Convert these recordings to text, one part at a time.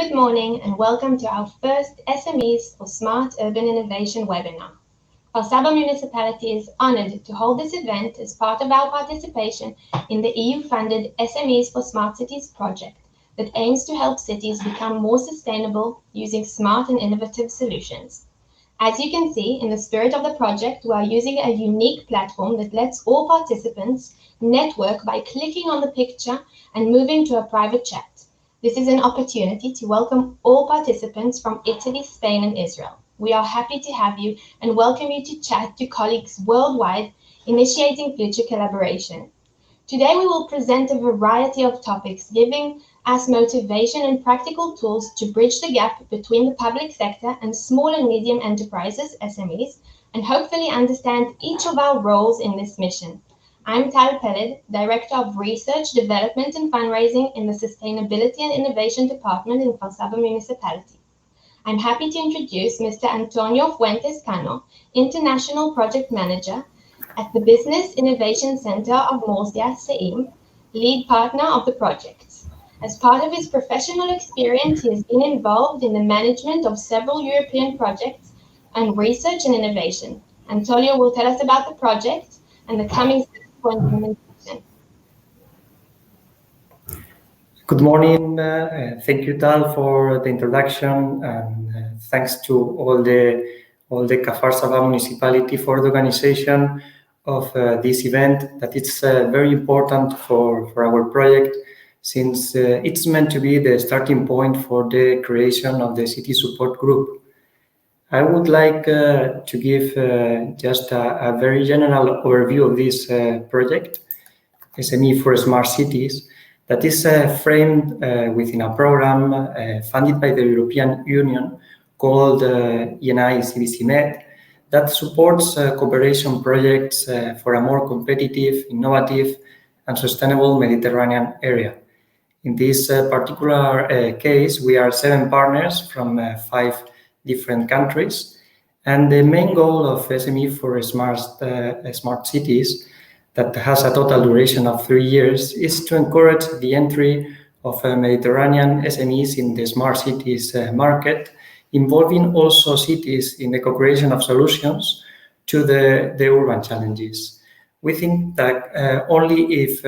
Good morning and welcome to our first SMEs for Smart Urban Innovation webinar. Kfar Saba municipality is honoured to hold this event as part of our participation in the EU-funded SMEs for Smart Cities project that aims to help cities become more sustainable using smart and innovative solutions. As you can see, in the spirit of the project, we are using a unique platform that lets all participants network by clicking on the picture and moving to a private chat. This is an opportunity to welcome all participants from Italy, Spain, and Israel. We are happy to have you and welcome you to chat to colleagues worldwide, initiating future collaboration. Today, we will present a variety of topics, giving us motivation and practical tools to bridge the gap between the public sector and small and medium enterprises, SMEs, and hopefully understand each of our roles in this mission. I'm Tal Peled, Director of Research, Development and Fundraising in the Sustainability and Innovation Department in Kfar Saba Municipality. I'm happy to introduce Mr. Antonio Fuentes Cano, International Project Manager at the Business Innovation Center of Murcia, SEIM, lead partner of the project. As part of his professional experience, he has been involved in the management of several European projects and research and innovation. Antonio will tell us about the project and the coming steps for implementation. Good morning. Thank you, Tal, for the introduction, and thanks to all the Kfar Saba municipality for the organization of this event. That it's very important for our project, since it's meant to be the starting point for the creation of the city support group. I would like to give just a very general overview of this project, SME4SMARTCITIES, that is framed within a program funded by the European Union called ENI-CBC-MED, that supports cooperation projects for a more competitive, innovative, and sustainable Mediterranean area. In this particular case, we are 7 partners from 5 different countries, and the main goal of SME4SMARTCITIES, that has a total duration of 3 years, is to encourage the entry of Mediterranean SMEs in the smart cities market, involving also cities in the co-creation of solutions to the urban challenges. We think that only if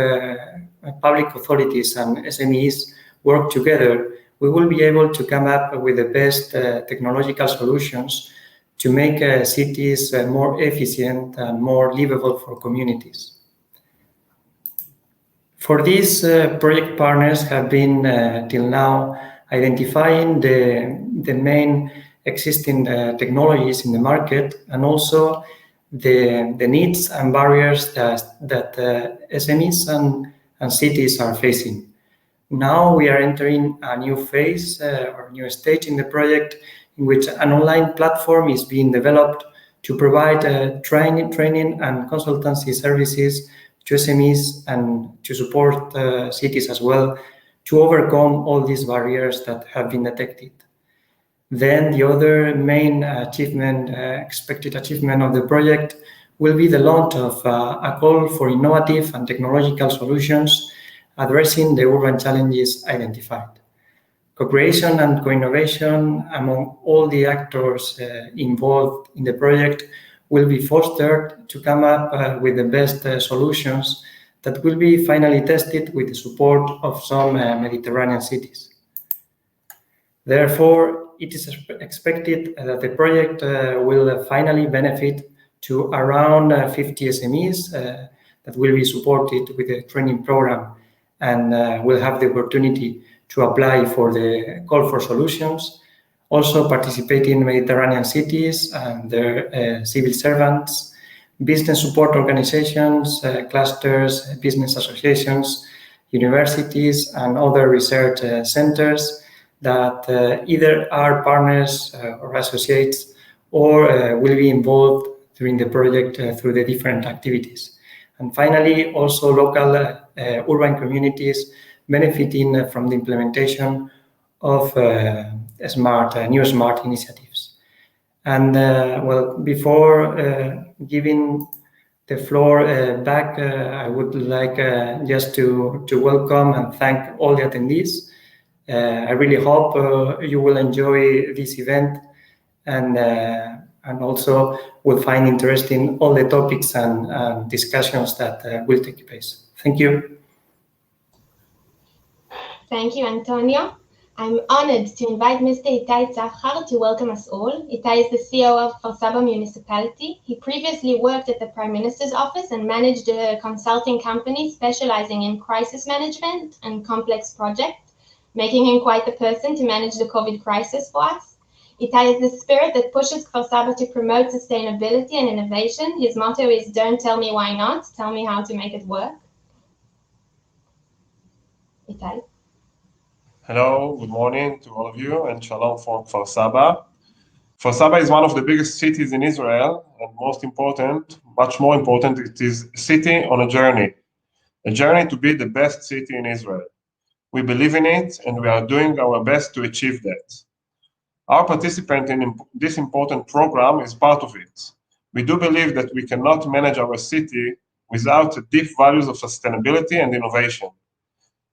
public authorities and SMEs work together, we will be able to come up with the best technological solutions to make cities more efficient and more livable for communities. For this, project partners have been till now identifying the main existing technologies in the market, and also the needs and barriers that SMEs and cities are facing. Now we are entering a new phase or new stage in the project, in which an online platform is being developed to provide training and consultancy services to SMEs and to support cities as well to overcome all these barriers that have been detected. Then the other main achievement, expected achievement of the project will be the launch of a call for innovative and technological solutions addressing the urban challenges identified. Cooperation and co-innovation among all the actors involved in the project will be fostered to come up with the best solutions that will be finally tested with the support of some Mediterranean cities. Therefore, it is expected that the project will finally benefit to around 50 SMEs that will be supported with a training program and will have the opportunity to apply for the call for solutions, also participating in Mediterranean cities and their civil servants, business support organizations, clusters, business associations, universities, and other research centers that either are partners or associates or will be involved during the project through the different activities. And finally, also local urban communities benefiting from the implementation of new smart initiatives. And well, before giving the floor back, I would like just to welcome and thank all the attendees I really hope you will enjoy this event and also will find interesting all the topics and discussions that will take place. Thank you. Thank you, Antonio. I'm honored to invite Mr. Itai Tzachar to welcome us all. Itai is the CEO of Kfar Saba municipality. He previously worked at the Prime Minister's office and managed a consulting company specializing in crisis management and complex projects, making him quite the person to manage the COVID crisis for us. Itai is the spirit that pushes Kfar Saba to promote sustainability and innovation. His motto is, "Don't tell me why not, tell me how to make it work." Itai. Hello, good morning to all of you, and shalom from Kfar Saba. Kfar Saba is one of the biggest cities in Israel, and most important, much more important, it is a city on a journey to be the best city in Israel. We believe in it, and we are doing our best to achieve that. Our participant in this important program is part of it. We do believe that we cannot manage our city without deep values of sustainability and innovation.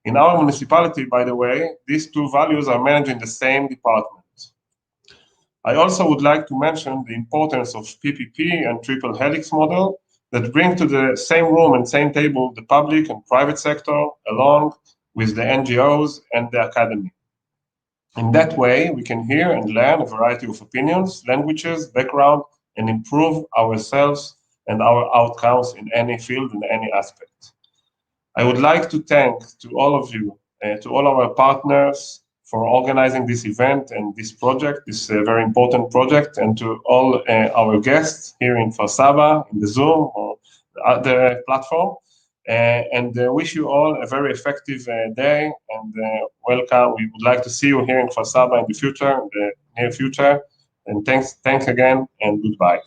In our municipality, by the way, these two values are managed in the same department. I also would like to mention the importance of PPP and triple helix model that bring to the same room and same table the public and private sector along with the NGOs and the academy. In that way, we can hear and learn a variety of opinions, languages, background, and improve ourselves and our outcomes in any field, in any aspect. I would like to thank to all of you, to all our partners for organizing this event and this project, this very important project, and to all our guests here in Kfar Saba, in the Zoom or other platform. And wish you all a very effective day and welcome. We would like to see you here in Kfar Saba in the future, in the near future. And thanks again, and goodbye.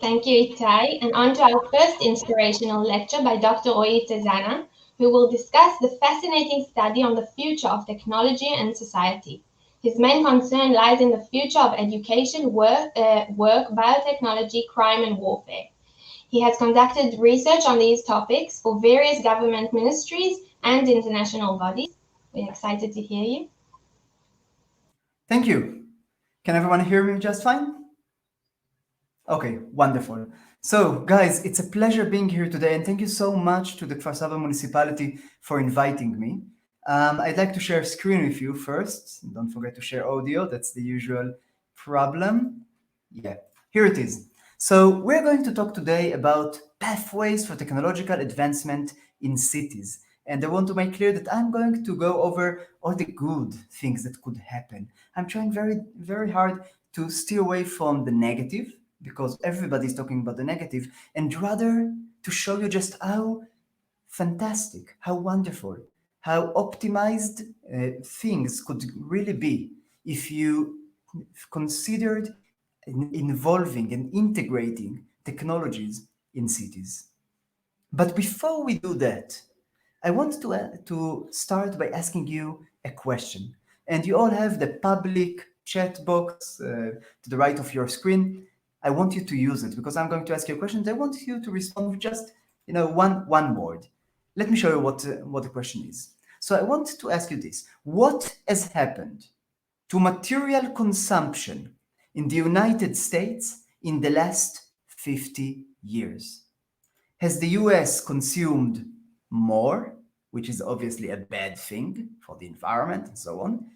Thank you, Itai. And on to our first inspirational lecture by Dr. Roy Tezana, who will discuss the fascinating study on the future of technology and society. His main concern lies in the future of education, work, biotechnology, crime, and warfare. He has conducted research on these topics for various government ministries and international bodies. We're excited to hear you. Thank you. Can everyone hear me just fine? Okay, wonderful. So, guys, it's a pleasure being here today, and thank you so much to the Kfar Saba municipality for inviting me. I'd like to share screen with you first. Don't forget to share audio. That's the usual problem. Yeah, here it is. So we're going to talk today about pathways for technological advancement in cities. And I want to make clear that I'm going to go over all the good things that could happen. I'm trying very, very hard to steer away from the negative, because everybody's talking about the negative, and rather to show you just how fantastic, how wonderful, how optimized things could really be if you considered involving and integrating technologies in cities. But before we do that, I want to start by asking you a question. And you all have the public chat box to the right of your screen. I want you to use it because I'm going to ask you questions. I want you to respond with just one word. Let me show you what the question is. So I want to ask you this. What has happened to material consumption in the United States in the last 50 years? Has the US consumed more, which is obviously a bad thing for the environment and so on?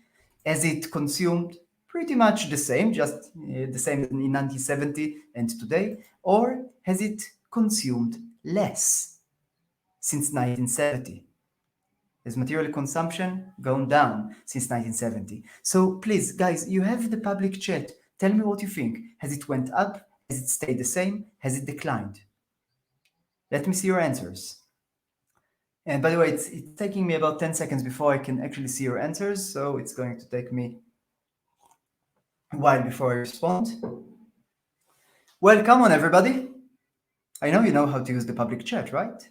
Has it consumed pretty much the same, just the same in 1970 and today? Or has it consumed less since 1970? Has material consumption gone down since 1970? So please, guys, you have the public chat. Tell me what you think. Has it went up? Has it stayed the same? Has it declined? Let me see your answers. And by the way, it's taking me about 10 seconds before I can actually see your answers. So it's going to take me a while before I respond. Well, come on, everybody. I know you know how to use the public chat, right?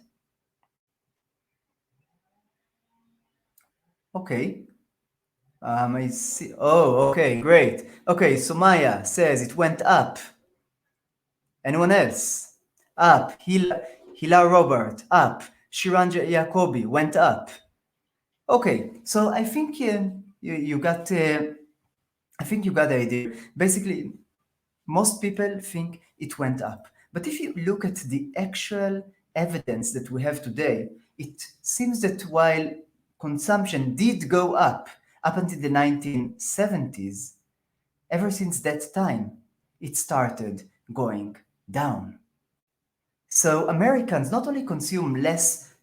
Okay. I see. Oh, okay, great. Okay, so Maya says it went up. Anyone else? Up. Hila Robert, up. Shiran Jacobi went up. Okay, so I think you got. I think you got the idea. Basically, most people think it went up, but if you look at the actual evidence that we have today, it seems that while consumption did go up until the 1970s, ever since that time, it started going down. So Americans not only consume less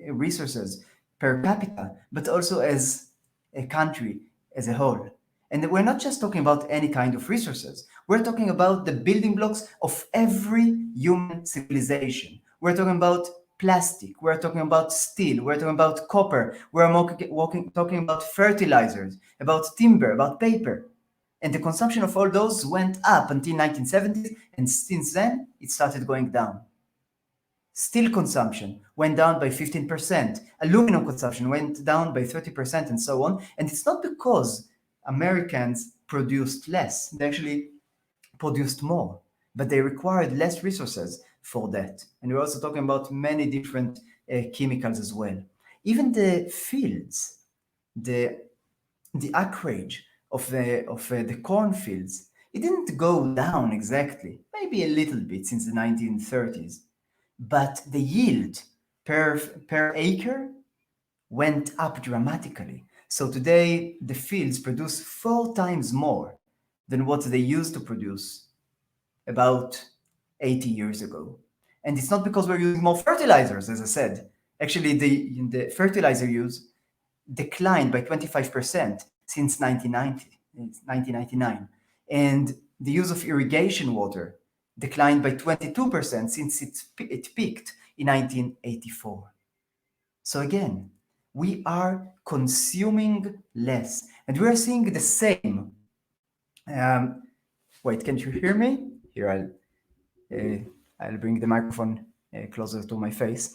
resources per capita, but also as a country as a whole. And we're not just talking about any kind of resources. We're talking about the building blocks of every human civilization. We're talking about plastic. We're talking about steel. We're talking about copper. We're talking about fertilizers, about timber, about paper. And the consumption of all those went up until 1970s, and since then, it started going down. Steel consumption went down by 15%. Aluminum consumption went down by 30%, and so on. And it's not because Americans produced less. They actually produced more, but they required less resources for that. And we're also talking about many different chemicals as well. Even the fields, the acreage of the cornfields, it didn't go down exactly, maybe a little bit since the 1930s, but the yield per acre went up dramatically. So today the fields produce 4 times more than what they used to produce about 80 years ago. And it's not because we're using more fertilizers, as I said. Actually, the fertilizer use declined by 25% since 1999. And the use of irrigation water declined by 22% since it peaked in 1984. So again, we are consuming less, and we are seeing the same. Wait, can you hear me? Here, I'll bring the microphone closer to my face.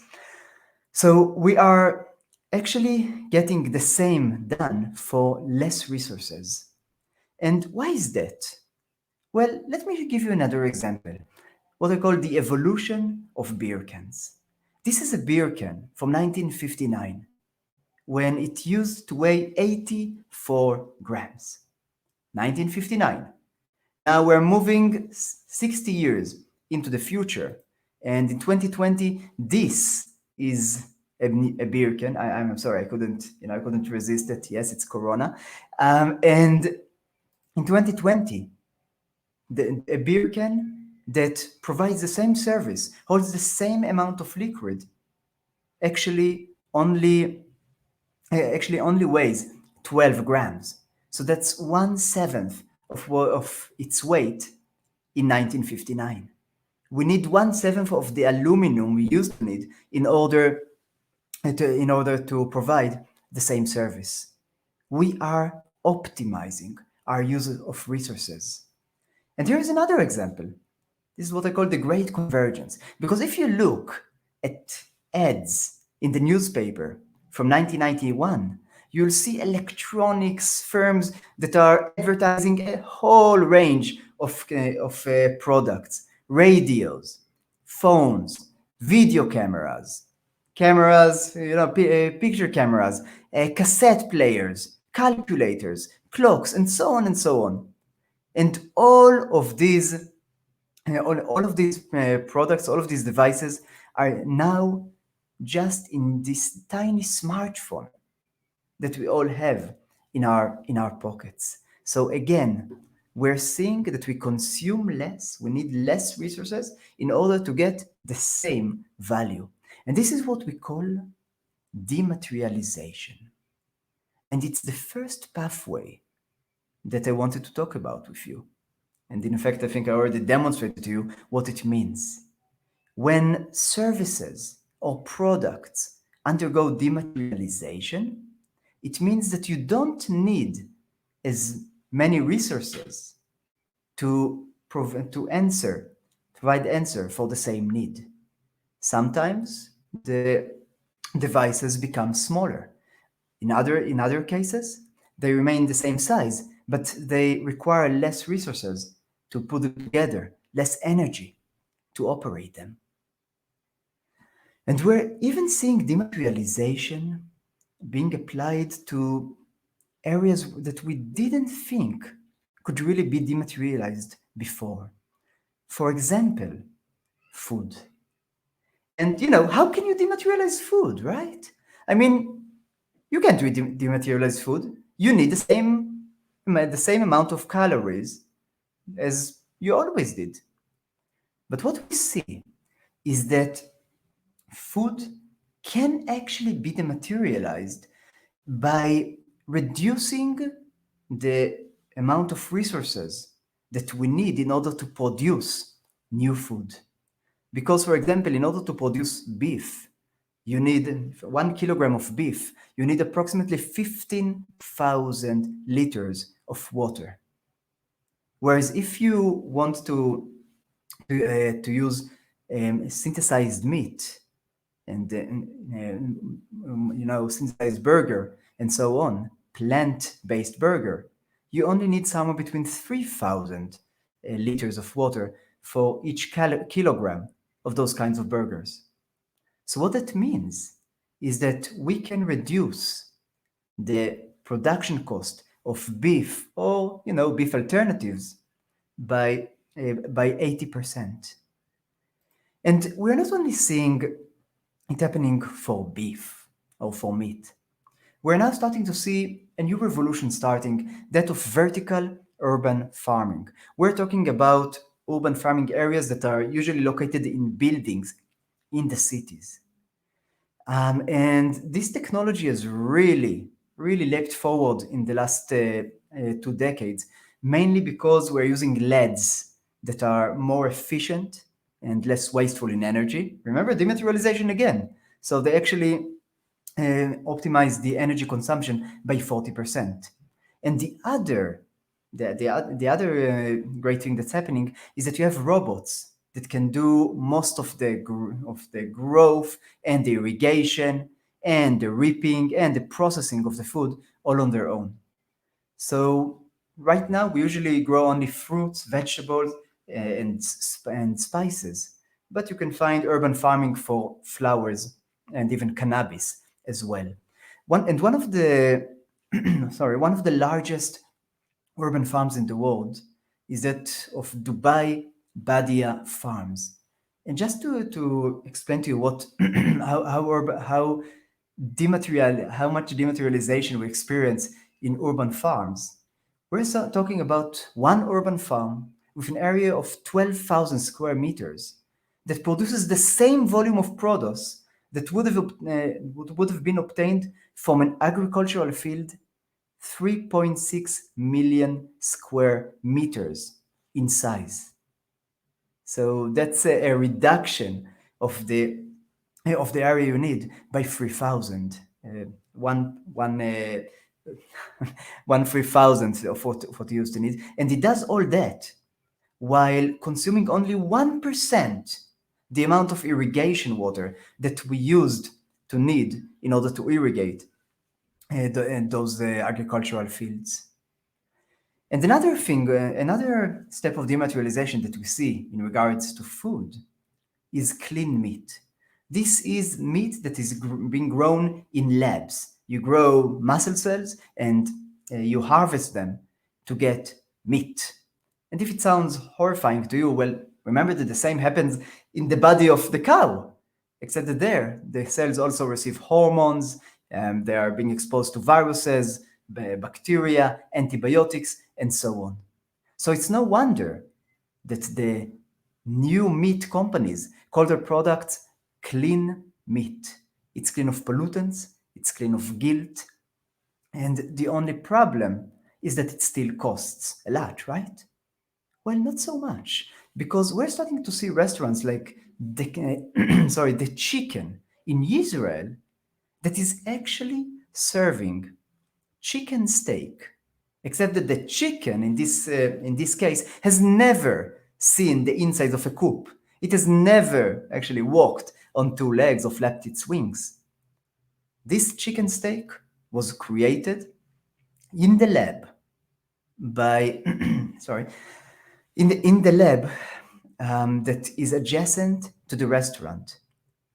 So we are actually getting the same done for less resources. And why is that? Well, let me give you another example, what I call the evolution of beer cans. This is a beer can from 1959, when it used to weigh 84 grams. 1959. Now we're moving 60 years into the future, and in 2020, this is a beer can. I'm sorry, I couldn't resist it. Yes, it's Corona. And in 2020, a beer can that provides the same service, holds the same amount of liquid, actually only weighs 12 grams. So that's 1/7 of its weight in 1959. We need 1/7 of the aluminum we used to need in order to provide the same service. We are optimizing our use of resources. And here is another example. This is what I call the Great Convergence. Because if you look at ads in the newspaper from 1991, you'll see electronics firms that are advertising a whole range of products, radios, phones, video cameras, picture cameras, cassette players, calculators, clocks, and so on and so on. And all of these products, all of these devices are now just in this tiny smartphone that we all have in our pockets. So again, we're seeing that we consume less, we need less resources in order to get the same value. And this is what we call dematerialization. And it's the first pathway that I wanted to talk about with you. And in fact, I think I already demonstrated to you what it means. When services or products undergo dematerialization, it means that you don't need as many resources to provide answer for the same need. Sometimes the devices become smaller. In other cases, they remain the same size, but they require less resources to put them together, less energy to operate them. And we're even seeing dematerialization being applied to areas that we didn't think could really be dematerialized before. For example, food. And how can you dematerialize food, right? I mean, you can't dematerialize food. You need the same amount of calories as you always did. But what we see is that food can actually be dematerialized by reducing the amount of resources that we need in order to produce new food. Because, for example, in order to produce beef, you need 1 kilogram of beef, you need approximately 15,000 liters of water. Whereas if you want to use synthesized meat and synthesized burger and so on, plant-based burger, you only need somewhere between 3,000 liters of water for each kilogram of those kinds of burgers. So what that means is that we can reduce the production cost of beef or beef alternatives by 80%. And we're not only seeing it happening for beef or for meat. We're now starting to see a new revolution starting, that of vertical urban farming. We're talking about urban farming areas that are usually located in buildings in the cities. And this technology has really leapt forward in the last 2 decades, mainly because we're using LEDs that are more efficient and less wasteful in energy. Remember, dematerialization again. So they actually optimize the energy consumption by 40%. And the other great thing that's happening is that you have robots that can do most of the growth and the irrigation and the reaping and the processing of the food all on their own. So right now we usually grow only fruits, vegetables, and spices, but you can find urban farming for flowers and even cannabis as well. One of the one of the largest urban farms in the world is that of Dubai Badia Farms. And just to explain to you what how much dematerialization we experience in urban farms, we're talking about one urban farm with an area of 12,000 square meters that produces the same volume of produce that would have been obtained from an agricultural field 3.6 million square meters in size. So that's a reduction of the area you need by 3,000. One 3,000 of what you used to need. And it does all that while consuming only 1% the amount of irrigation water that we used to need in order to irrigate those agricultural fields. And another step of dematerialization that we see in regards to food is clean meat. This is meat that is being grown in labs. You grow muscle cells and you harvest them to get meat. And if it sounds horrifying to you, well, remember that the same happens in the body of the cow, except that there, the cells also receive hormones, they are being exposed to viruses, bacteria, antibiotics, and so on. So it's no wonder that the new meat companies call their products clean meat. It's clean of pollutants, it's clean of guilt, and the only problem is that it still costs a lot, right? Well, not so much, because we're starting to see restaurants like the chicken in Israel that is actually serving chicken steak, except that the chicken in this case has never seen the inside of a coop. It has never actually walked on 2 legs or flapped its wings. This chicken steak was created in the lab by in the lab that is adjacent to the restaurant.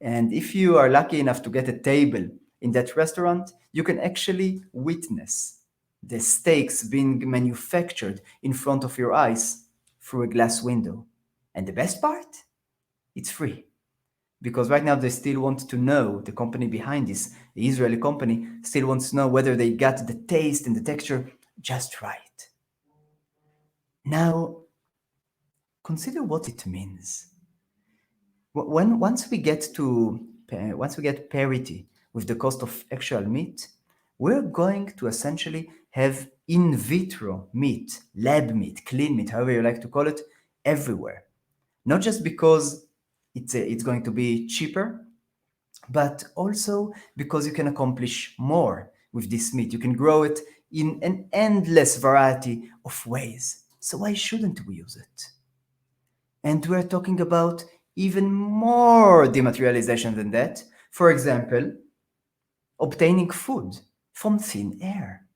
And if you are lucky enough to get a table in that restaurant, you can actually witness the steaks being manufactured in front of your eyes through a glass window. And the best part? It's free. Because right now they still want to know, the company behind this, the Israeli company, still wants to know whether they got the taste and the texture just right. Now, consider what it means. Once we get parity with the cost of actual meat, we're going to essentially have in vitro meat, lab meat, clean meat, however you like to call it, everywhere. Not just because it's going to be cheaper, but also because you can accomplish more with this meat. You can grow it in an endless variety of ways. So why shouldn't we use it? And we're talking about even more dematerialization than that. For example, obtaining food from thin air.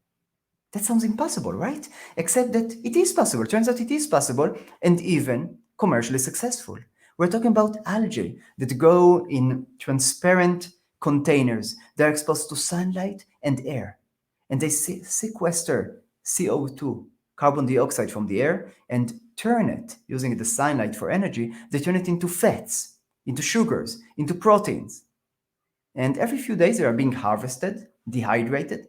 That sounds impossible, right? Except that it is possible. Turns out it is possible and even commercially successful. We're talking about algae that grow in transparent containers. They're exposed to sunlight and air. And they sequester CO2, carbon dioxide, from the air and turn it, using the sunlight for energy, they turn it into fats, into sugars, into proteins. And every few days they are being harvested, dehydrated,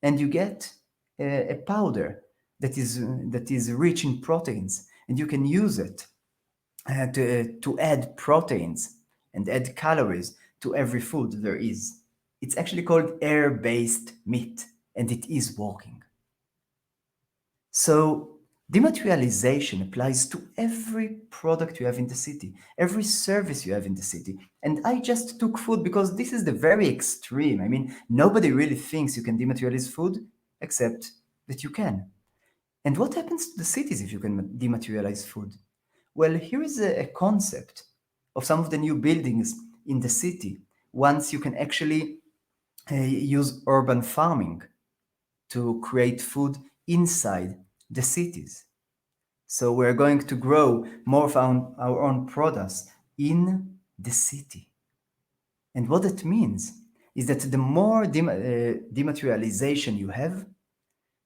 and you get a powder that is rich in proteins, and you can use it to add proteins and add calories to every food there is. It's actually called air-based meat, and it is working. So dematerialization applies to every product you have in the city, every service you have in the city. And I just took food because this is the very extreme. I mean, nobody really thinks you can dematerialize food, except that you can. And what happens to the cities if you can dematerialize food? Well, here is a concept of some of the new buildings in the city. Once you can actually use urban farming to create food inside the cities. So we're going to grow more of our own products in the city. And what that means is that the more dematerialization you have,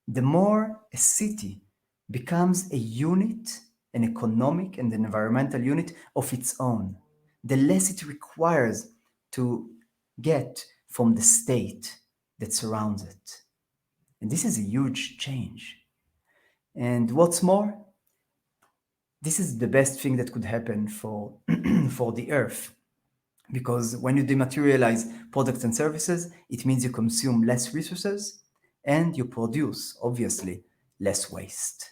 the more a city becomes a unit, an economic and an environmental unit of its own, the less it requires to get from the state that surrounds it. And this is a huge change. And what's more, this is the best thing that could happen for, for the earth. Because when you dematerialize products and services, it means you consume less resources and you produce, obviously, less waste.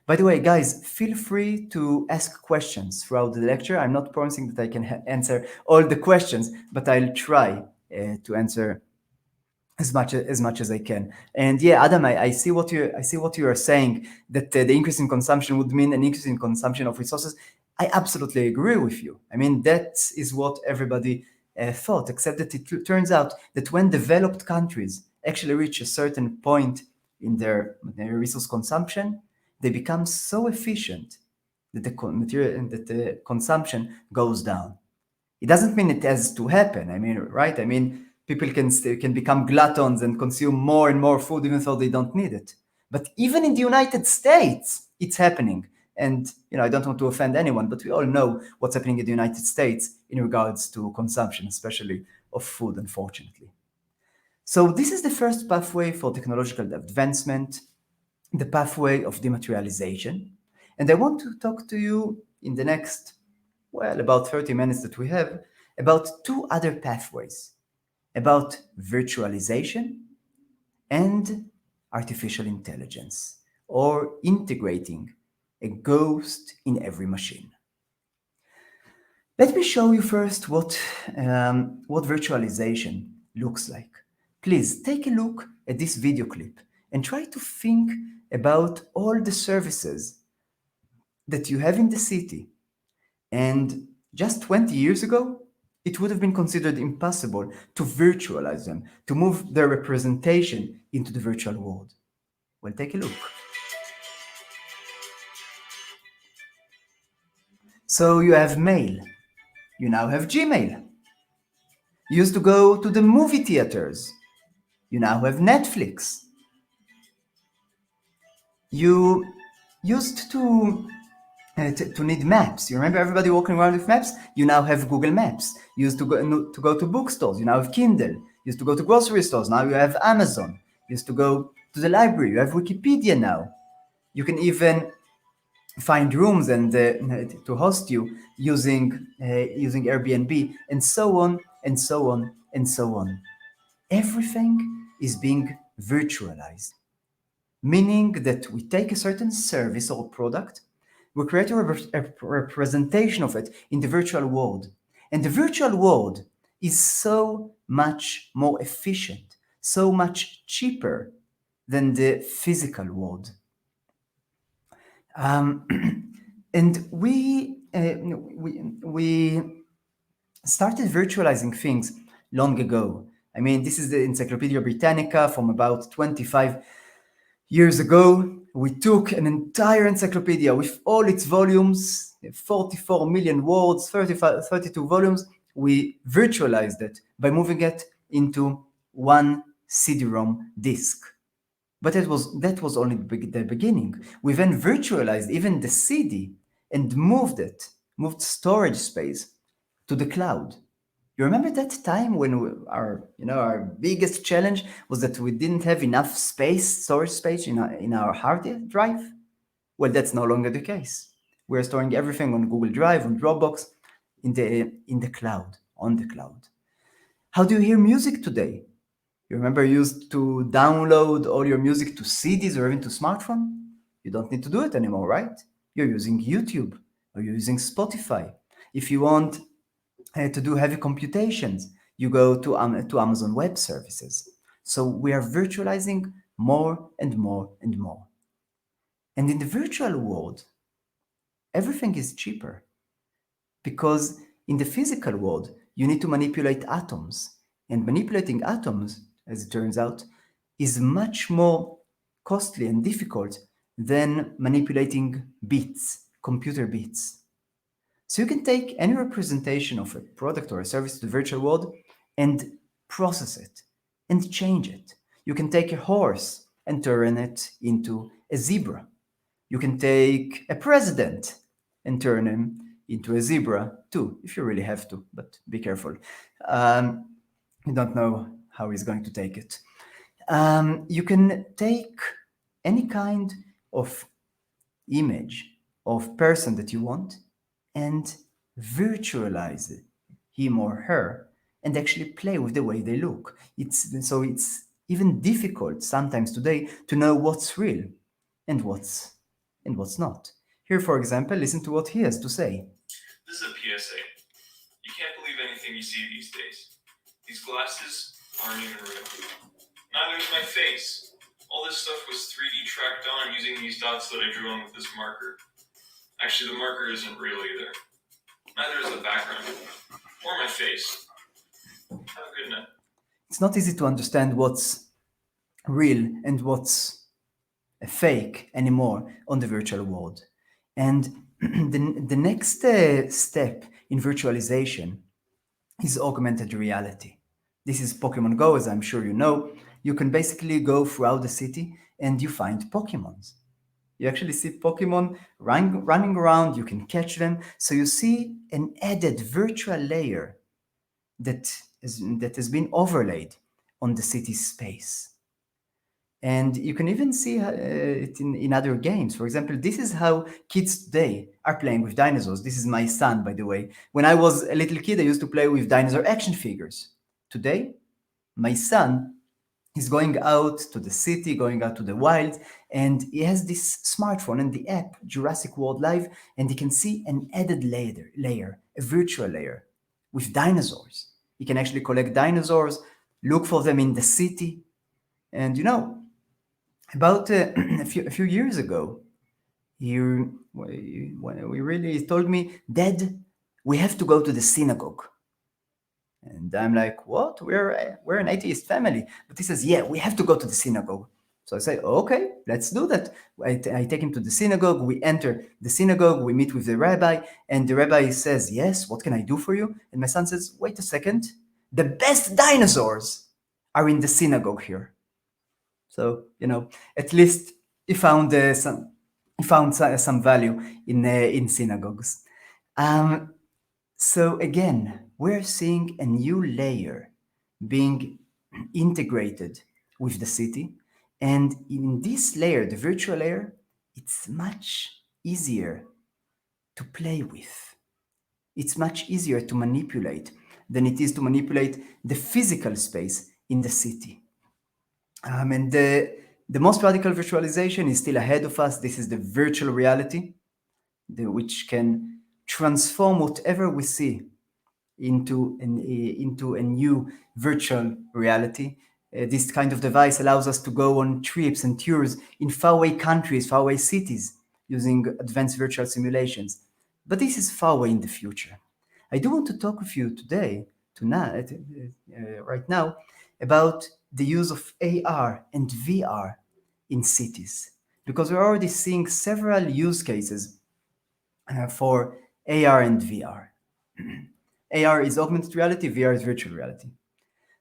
By the way, guys, feel free to ask questions throughout the lecture. I'm not promising that I can answer all the questions, but I'll try to answer as much as I can. And yeah, Adam, I see what you are saying, that the increase in consumption would mean an increase in consumption of resources. I absolutely agree with you. I mean, that is what everybody thought, except that it turns out that when developed countries actually reach a certain point in their resource consumption, they become so efficient that the consumption goes down. It doesn't mean it has to happen. I mean, right? I mean, people can become gluttons and consume more and more food even though they don't need it. But even in the United States, it's happening. And I don't want to offend anyone, but we all know what's happening in the United States in regards to consumption, especially of food, unfortunately. So this is the first pathway for technological advancement, the pathway of dematerialization. And I want to talk to you in the next, about 30 minutes that we have, about two other pathways, about virtualization and artificial intelligence, or integrating a ghost in every machine. Let me show you first what virtualization looks like. Please take a look at this video clip and try to think about all the services that you have in the city. And just 20 years ago, it would have been considered impossible to virtualize them, to move their representation into the virtual world. Well, take a look. So you have mail. You now have Gmail. You used to go to the movie theaters. You now have Netflix. You used to need maps. You remember everybody walking around with maps? You now have Google Maps. You used to go to bookstores. You now have Kindle. You used to go to grocery stores. Now you have Amazon. You used to go to the library. You have Wikipedia now. You can even find rooms and to host you using Airbnb, and so on and so on and so on. Everything is being virtualized, meaning that we take a certain service or product, we create a representation of it in the virtual world, and the virtual world is so much more efficient, so much cheaper than the physical world. And we started virtualizing things long ago. I mean, this is the Encyclopedia Britannica from about 25 years ago. We took an entire encyclopedia with all its volumes, 44 million words, 32 volumes. We virtualized it by moving it into one CD-ROM disk. But that was only the beginning. We then virtualized even the CD and moved storage space to the cloud. You remember that time when our biggest challenge was that we didn't have enough storage space in our hard drive? Well, that's no longer the case. We're storing everything on Google Drive, on Dropbox, in the cloud, on the cloud. How do you hear music today? You remember you used to download all your music to CDs or even to smartphone? You don't need to do it anymore, right? You're using YouTube or you're using Spotify. If you want to do heavy computations, you go to Amazon Web Services. So we are virtualizing more and more and more. And in the virtual world, everything is cheaper, because in the physical world, you need to manipulate atoms. And manipulating atoms, as it turns out, is much more costly and difficult than manipulating bits, computer bits. So you can take any representation of a product or a service to the virtual world and process it and change it. You can take a horse and turn it into a zebra. You can take a president and turn him into a zebra too, if you really have to, but be careful. You don't know how he's going to take it. You can take any kind of image of person that you want and virtualize him or her and actually play with the way they look. It's even difficult sometimes today to know what's real and what's not. Here, for example, listen to what he has to say. This is a PSA. You can't believe anything you see these days. These glasses aren't even real. Neither is my face. All this stuff was 3D tracked on using these dots that I drew on with this marker. Actually, the marker isn't real either. Neither is the background, or my face. Have a good night. It's not easy to understand what's real and what's a fake anymore on the virtual world. And the next step in virtualization is augmented reality. This is Pokemon Go, as I'm sure you know. You can basically go throughout the city and you find Pokemons. You actually see Pokemon running around, you can catch them. So you see an added virtual layer that has been overlaid on the city space. And you can even see it in other games. For example, this is how kids today are playing with dinosaurs. This is my son, by the way. When I was a little kid, I used to play with dinosaur action figures. Today, my son is going out to the city, going out to the wild, and he has this smartphone and the app, Jurassic World Live, and he can see an added layer, a virtual layer with dinosaurs. He can actually collect dinosaurs, look for them in the city. And about a few years ago, he really told me, "Dad, we have to go to the synagogue." And I'm like, "What? We're an atheist family." But he says, "Yeah, we have to go to the synagogue." So I say, okay, let's do that. I take him to the synagogue. We enter the synagogue. We meet with the rabbi, and the rabbi says, yes, what can I do for you? And my son says, wait a second. The best dinosaurs are in the synagogue here. So, at least he found some value in synagogues. So again, we're seeing a new layer being integrated with the city. And in this layer, the virtual layer, it's much easier to play with. It's much easier to manipulate than it is to manipulate the physical space in the city. And the most radical virtualization is still ahead of us. This is the virtual reality, which can transform whatever we see into a new virtual reality. This kind of device allows us to go on trips and tours in faraway countries, faraway cities, using advanced virtual simulations. But this is far away in the future. I do want to talk with you today, right now, about the use of AR and VR in cities, because we're already seeing several use cases for AR and VR. AR is augmented reality, VR is virtual reality.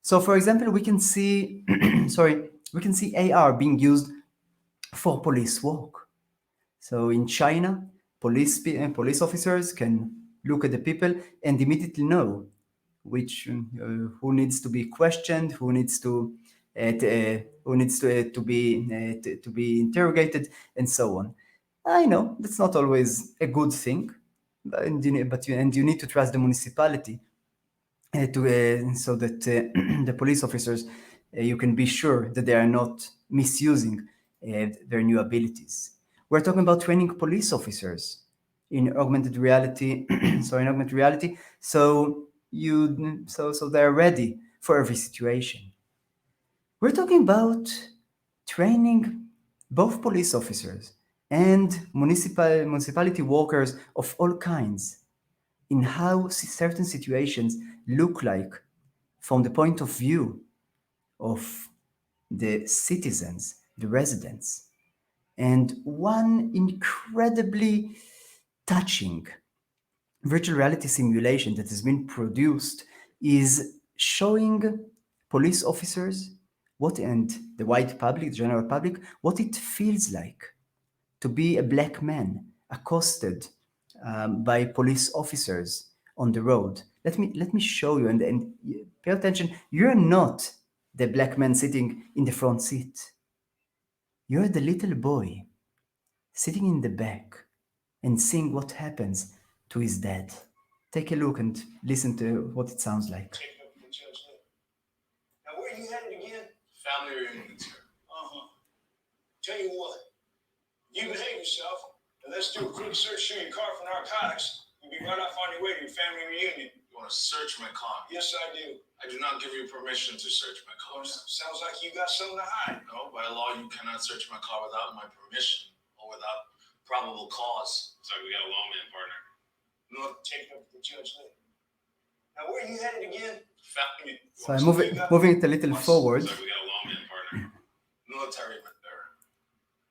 So, for example, we can see, we can see AR being used for police work. So, in China, police officers can look at the people and immediately know who needs to be questioned, who needs to be interrogated, and so on. I know that's not always a good thing, but you need to trust the municipality so that the police officers, you can be sure that they are not misusing their new abilities. We're talking about training police officers in augmented reality. So they're ready for every situation. We're talking about training both police officers and municipality workers of all kinds in how certain situations look like from the point of view of the citizens, the residents. And one incredibly touching virtual reality simulation that has been produced is showing police officers and the wide public, the general public, what it feels like to be a black man accosted by police officers on the road. Let me show you, and pay attention. You're not the black man sitting in the front seat. You're the little boy sitting in the back and seeing what happens to his dad. Take a look and listen to what it sounds like. Now, where are you headed again? Family reunions here. Tell you what, you behave yourself, and let's do a quick search through your car for narcotics. You'll be right off on your way to your family reunion. You want to search my car? Yes, I do. I do not give you permission to search my car. Well, sounds like you got something to hide. No, by law, you cannot search my car without my permission or without probable cause. Sorry, we got a lawman, partner. No, take it up with the judge later. Now, where are you headed again? Family. So I'm moving it a little forward. Sorry, we got a lawman, partner. Military there.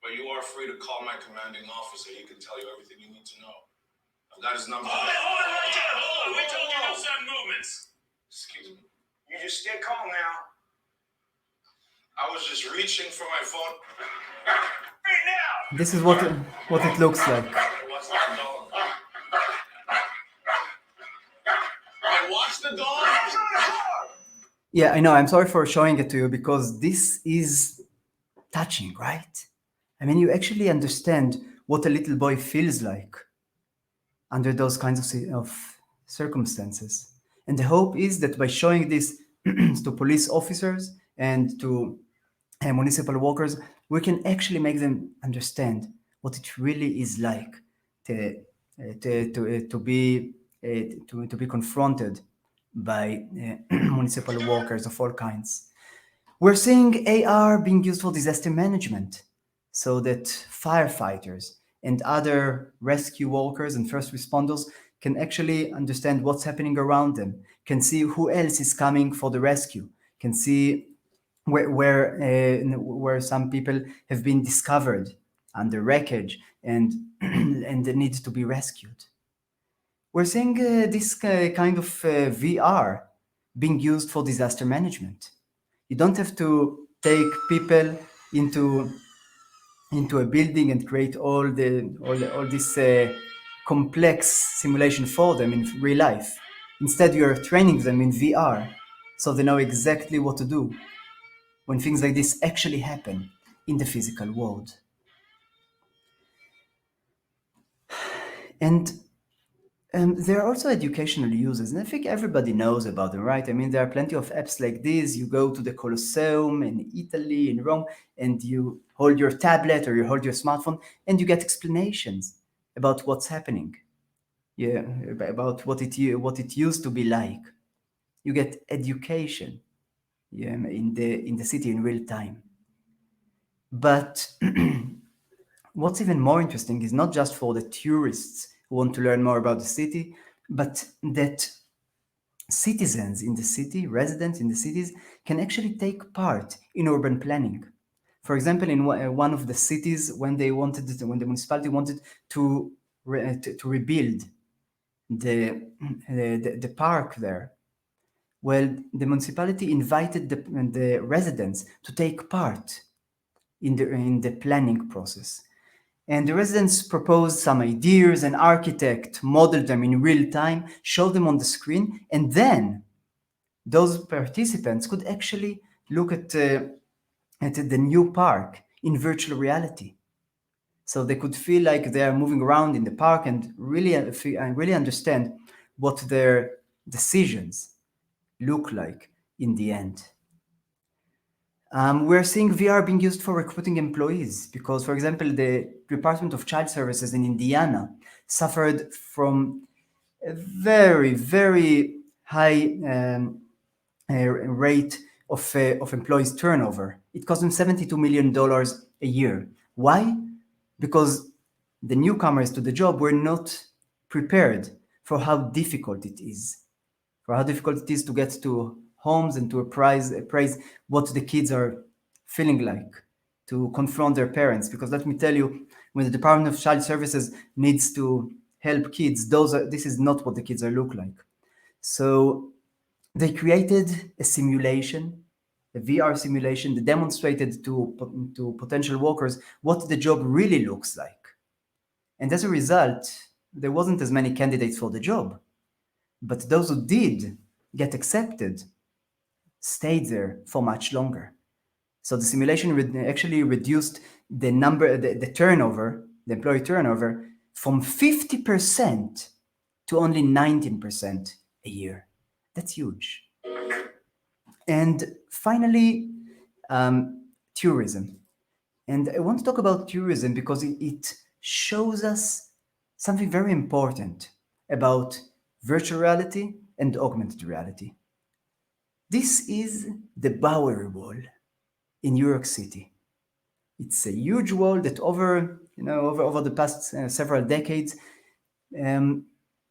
But you are free to call my commanding officer. He can tell you everything you need to know. I've got his number. Hold on. We told you no sudden movements. Excuse me. You just stay calm now. I was just reaching for my phone. Right now. This is what it looks like. What's that dog? I watched the dog. Yeah, I know. I'm sorry for showing it to you because this is touching, right? I mean, you actually understand what a little boy feels like under those kinds of circumstances. And the hope is that by showing this to police officers and to municipal workers, we can actually make them understand what it really is like to be confronted by municipal workers of all kinds. We're seeing AR being used for disaster management, so that firefighters and other rescue workers and first responders can actually understand what's happening around them, can see who else is coming for the rescue, can see where some people have been discovered under wreckage and and they need to be rescued. We're seeing this kind of VR being used for disaster management. You don't have to take people into a building and create all this complex simulation for them in real life. Instead, you are training them in VR, so they know exactly what to do when things like this actually happen in the physical world. And there are also educational uses, and I think everybody knows about them, right? I mean, there are plenty of apps like this. You go to the Colosseum in Italy, in Rome, and you hold your tablet or you hold your smartphone, and you get explanations about what's happening, yeah, about what it used to be like. You get education, yeah, in the city in real time. But what's even more interesting is not just for the tourists who want to learn more about the city, but that citizens in the city, residents in the cities, can actually take part in urban planning. For example, in one of the cities, when the municipality wanted to rebuild the park there, well, the municipality invited the residents to take part in the planning process. And the residents proposed some ideas, an architect modeled them in real time, showed them on the screen, and then those participants could actually look at the new park in virtual reality. So they could feel like they are moving around in the park and really understand what their decisions look like in the end. We're seeing VR being used for recruiting employees because, for example, the Department of Child Services in Indiana suffered from a very, very high rate of employees turnover. It cost them $72 million a year. Why? Because the newcomers to the job were not prepared for how difficult it is, to get to homes and to appraise what the kids are feeling like, to confront their parents. Because let me tell you, when the Department of Child Services needs to help kids, this is not what the kids are look like. So they created a simulation, a VR simulation that demonstrated to potential workers what the job really looks like. And as a result, there wasn't as many candidates for the job. But those who did get accepted stayed there for much longer. So the simulation actually reduced the turnover, the employee turnover, from 50% to only 19% a year. That's huge. And finally, tourism. And I want to talk about tourism because it shows us something very important about virtual reality and augmented reality. This is the Bowery Wall in New York City. It's a huge wall that over the past several decades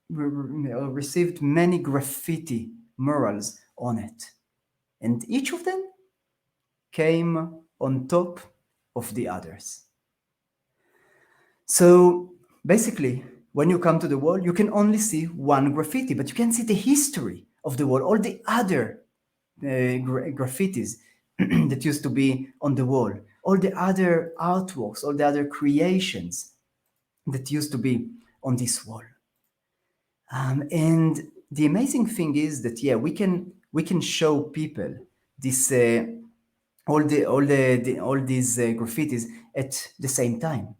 received many graffiti murals on it. And each of them came on top of the others. So basically, when you come to the wall, you can only see one graffiti, but you can see the history of the wall, all the other graffitis that used to be on the wall, all the other artworks, all the other creations that used to be on this wall. And the amazing thing is that we can show people this all these graffitis at the same time.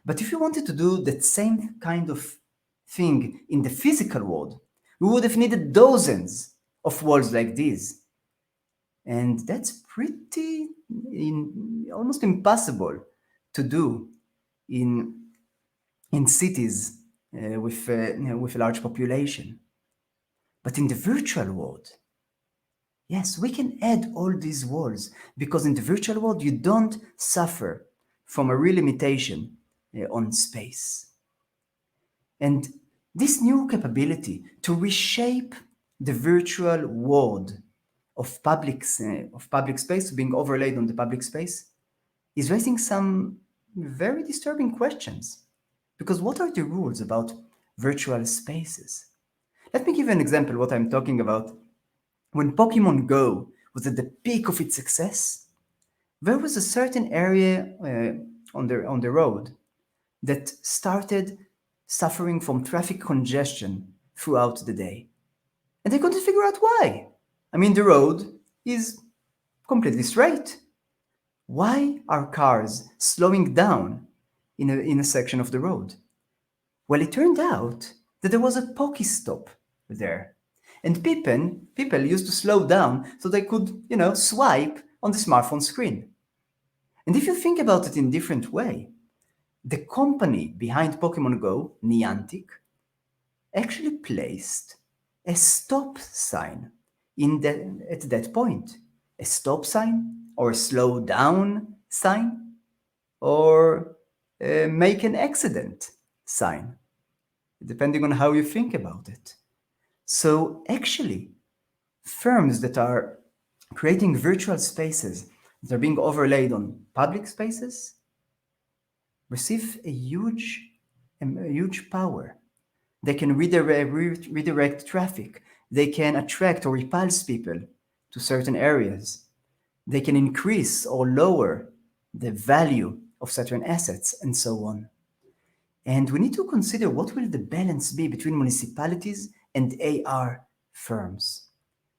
But if you wanted to do that same kind of thing in the physical world, we would have needed dozens of walls like these. And that's pretty almost impossible to do in cities with a large population. But in the virtual world, yes, we can add all these walls because in the virtual world, you don't suffer from a real limitation on space. And this new capability to reshape the virtual world of public space being overlaid on the public space is raising some very disturbing questions. Because what are the rules about virtual spaces? Let me give you an example what I'm talking about. When Pokemon Go was at the peak of its success, there was a certain area on the road that started suffering from traffic congestion throughout the day. And they couldn't figure out why. I mean, the road is completely straight. Why are cars slowing down in a section of the road? Well, it turned out that there was a Pokestop there. And people used to slow down so they could, swipe on the smartphone screen. And if you think about it in a different way, the company behind Pokemon Go, Niantic, actually placed a stop sign at that point. A stop sign, or a slow down sign, or make an accident sign, depending on how you think about it. So actually, firms that are creating virtual spaces that are being overlaid on public spaces receive a huge power. They can redirect traffic. They can attract or repulse people to certain areas. They can increase or lower the value of certain assets and so on. And we need to consider what will the balance be between municipalities and AR firms.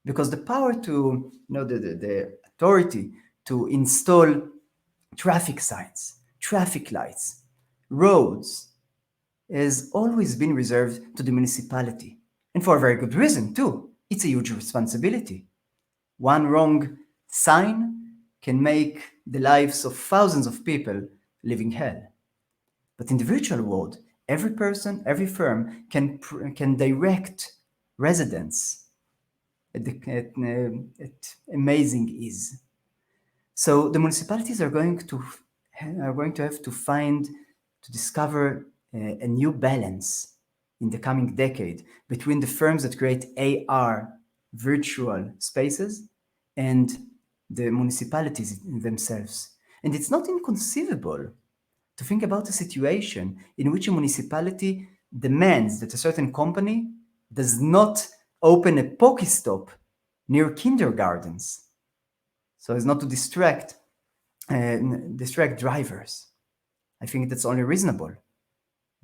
Because the power to, the authority to install traffic signs, traffic lights, roads, has always been reserved to the municipality. And for a very good reason, too. It's a huge responsibility. One wrong sign can make the lives of thousands of people living hell. But in the virtual world, every person, every firm can direct residents at amazing ease. So the municipalities are going to have to discover a new balance in the coming decade between the firms that create AR virtual spaces and the municipalities themselves. And it's not inconceivable to think about a situation in which a municipality demands that a certain company does not open a Pokestop near kindergartens, so as not to distract drivers. I think that's only reasonable.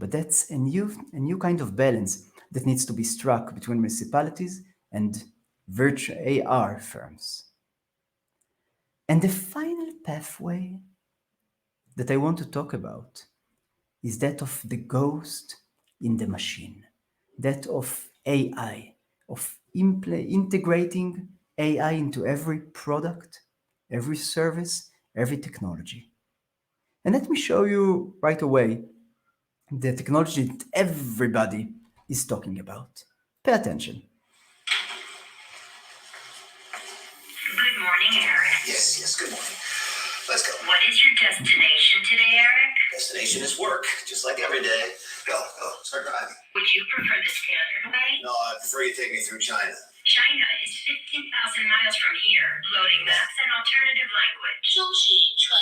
But that's a new kind of balance that needs to be struck between municipalities and virtual AR firms. And the final pathway that I want to talk about is that of the ghost in the machine, that of AI, of integrating AI into every product, every service, every technology. And let me show you right away the technology that everybody is talking about. Pay attention. Good morning, Eric. Yes, good morning. Let's go. What is your destination today, Eric? Destination is work, just like every day. Go, start driving. Would you prefer the standard way? No, I prefer you take me through China. China is 15,000 miles from here. Loading maps and alternative language.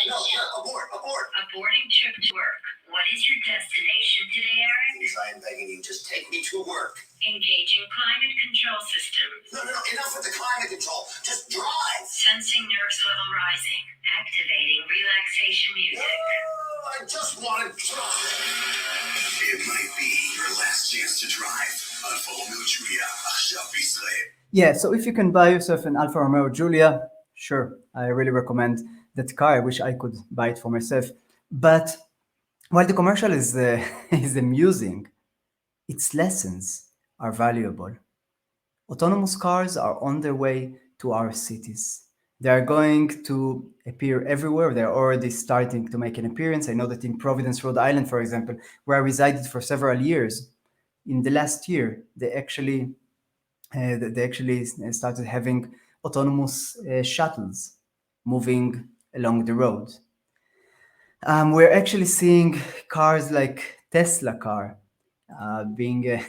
No, abort. Aborting trip to work. What is your destination today, Eric? Please, I am begging you, just take me to work. Engaging climate control system. No, enough with the climate control. Just drive. Sensing nerves level rising. Activating relaxation music. No, I just want to drive. It might be your last chance to drive. Alfa Romeo Giulia, עכשיו בישראל. Yeah, so if you can buy yourself an Alfa Romeo Giulia, sure, I really recommend that car. I wish I could buy it for myself. But while the commercial is amusing, its lessons are valuable. Autonomous cars are on their way to our cities. They are going to appear everywhere. They're already starting to make an appearance. I know that in Providence, Rhode Island, for example, where I resided for several years, in the last year, they actually started having autonomous shuttles moving along the road. We're actually seeing cars like Tesla car being,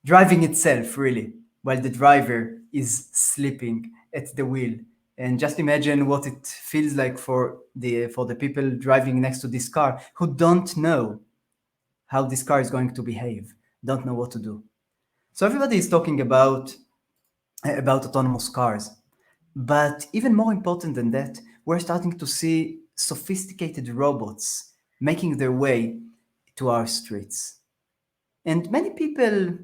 driving itself, really. while the driver is sleeping at the wheel. And just imagine what it feels like for the people driving next to this car who don't know how this car is going to behave, don't know what to do. So everybody is talking about autonomous cars. But even more important than that, we're starting to see sophisticated robots making their way to our streets. And many people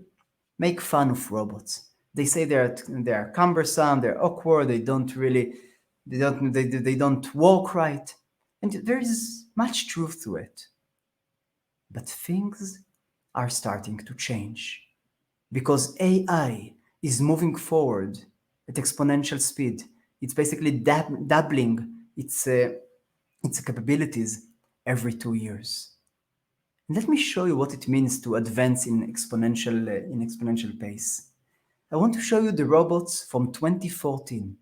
make fun of robots. They say they're cumbersome, they're awkward, they don't walk right. And there is much truth to it. But things are starting to change because AI is moving forward at exponential speed. It's basically doubling its capabilities every 2 years. And let me show you what it means to advance in exponential pace. I want to show you the robots from 2014,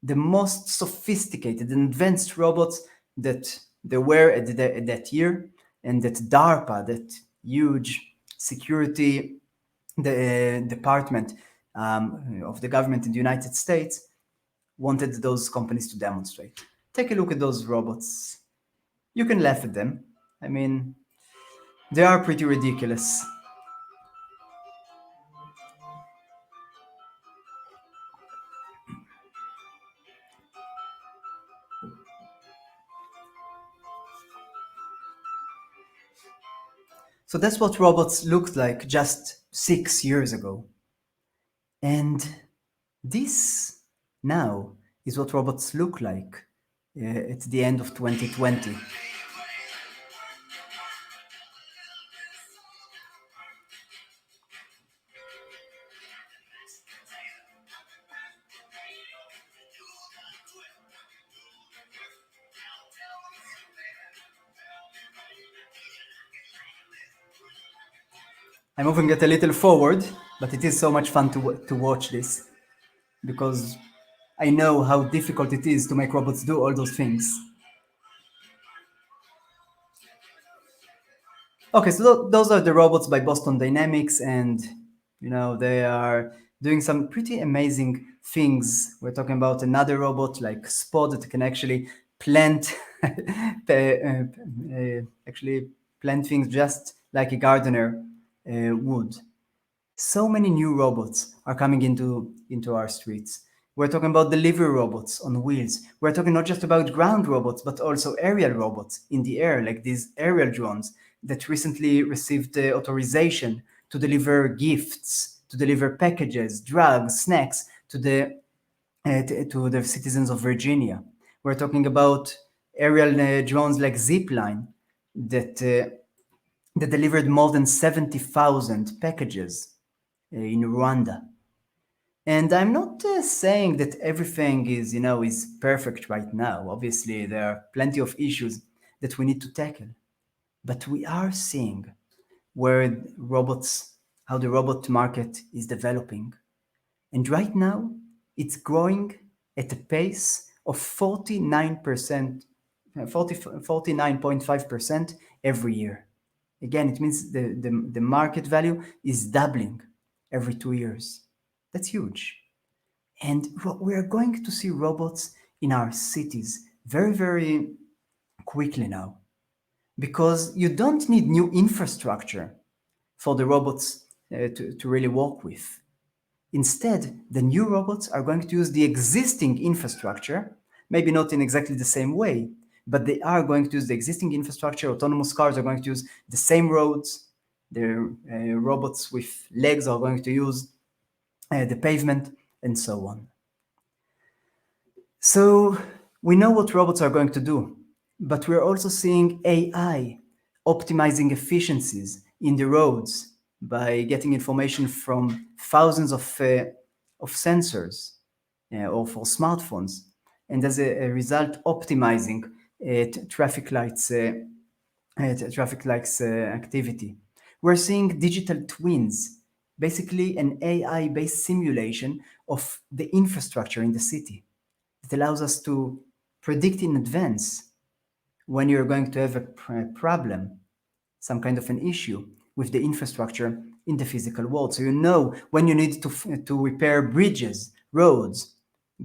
the most sophisticated and advanced robots that there were at that year, and that DARPA, that huge security department of the government in the United States, wanted those companies to demonstrate. Take a look at those robots. You can laugh at them. I mean, they are pretty ridiculous. So that's what robots looked like just 6 years ago. And this now is what robots look like at the end of 2020. I'm moving it a little forward, but it is so much fun to watch this, because I know how difficult it is to make robots do all those things. Okay, so those are the robots by Boston Dynamics, and they are doing some pretty amazing things. We're talking about another robot like Spot that can actually plant plant things just like a gardener would. So many new robots are coming into our streets. We're talking about delivery robots on wheels. We're talking not just about ground robots, but also aerial robots in the air, like these aerial drones that recently received the authorization to deliver gifts, to deliver packages, drugs, snacks to the citizens of Virginia. We're talking about aerial drones like Zipline that delivered more than 70,000 packages in Rwanda. And I'm not saying that everything is perfect right now. Obviously, there are plenty of issues that we need to tackle. But we are seeing how the robot market is developing. And right now, it's growing at a pace of 49.5% every year. Again, it means the market value is doubling every 2 years. That's huge. And we are going to see robots in our cities very, very quickly now, because you don't need new infrastructure for the robots to really work with. Instead, the new robots are going to use the existing infrastructure, maybe not in exactly the same way, but they are going to use the existing infrastructure. Autonomous cars are going to use the same roads. The robots with legs are going to use the pavement, and so on. So we know what robots are going to do, but we're also seeing AI optimizing efficiencies in the roads by getting information from thousands of sensors or for smartphones, and as a result, optimizing traffic lights activity. We're seeing digital twins, basically an AI-based simulation of the infrastructure in the city. It allows us to predict in advance when you're going to have a problem, some kind of an issue, with the infrastructure in the physical world. So you know when you need to repair bridges, roads,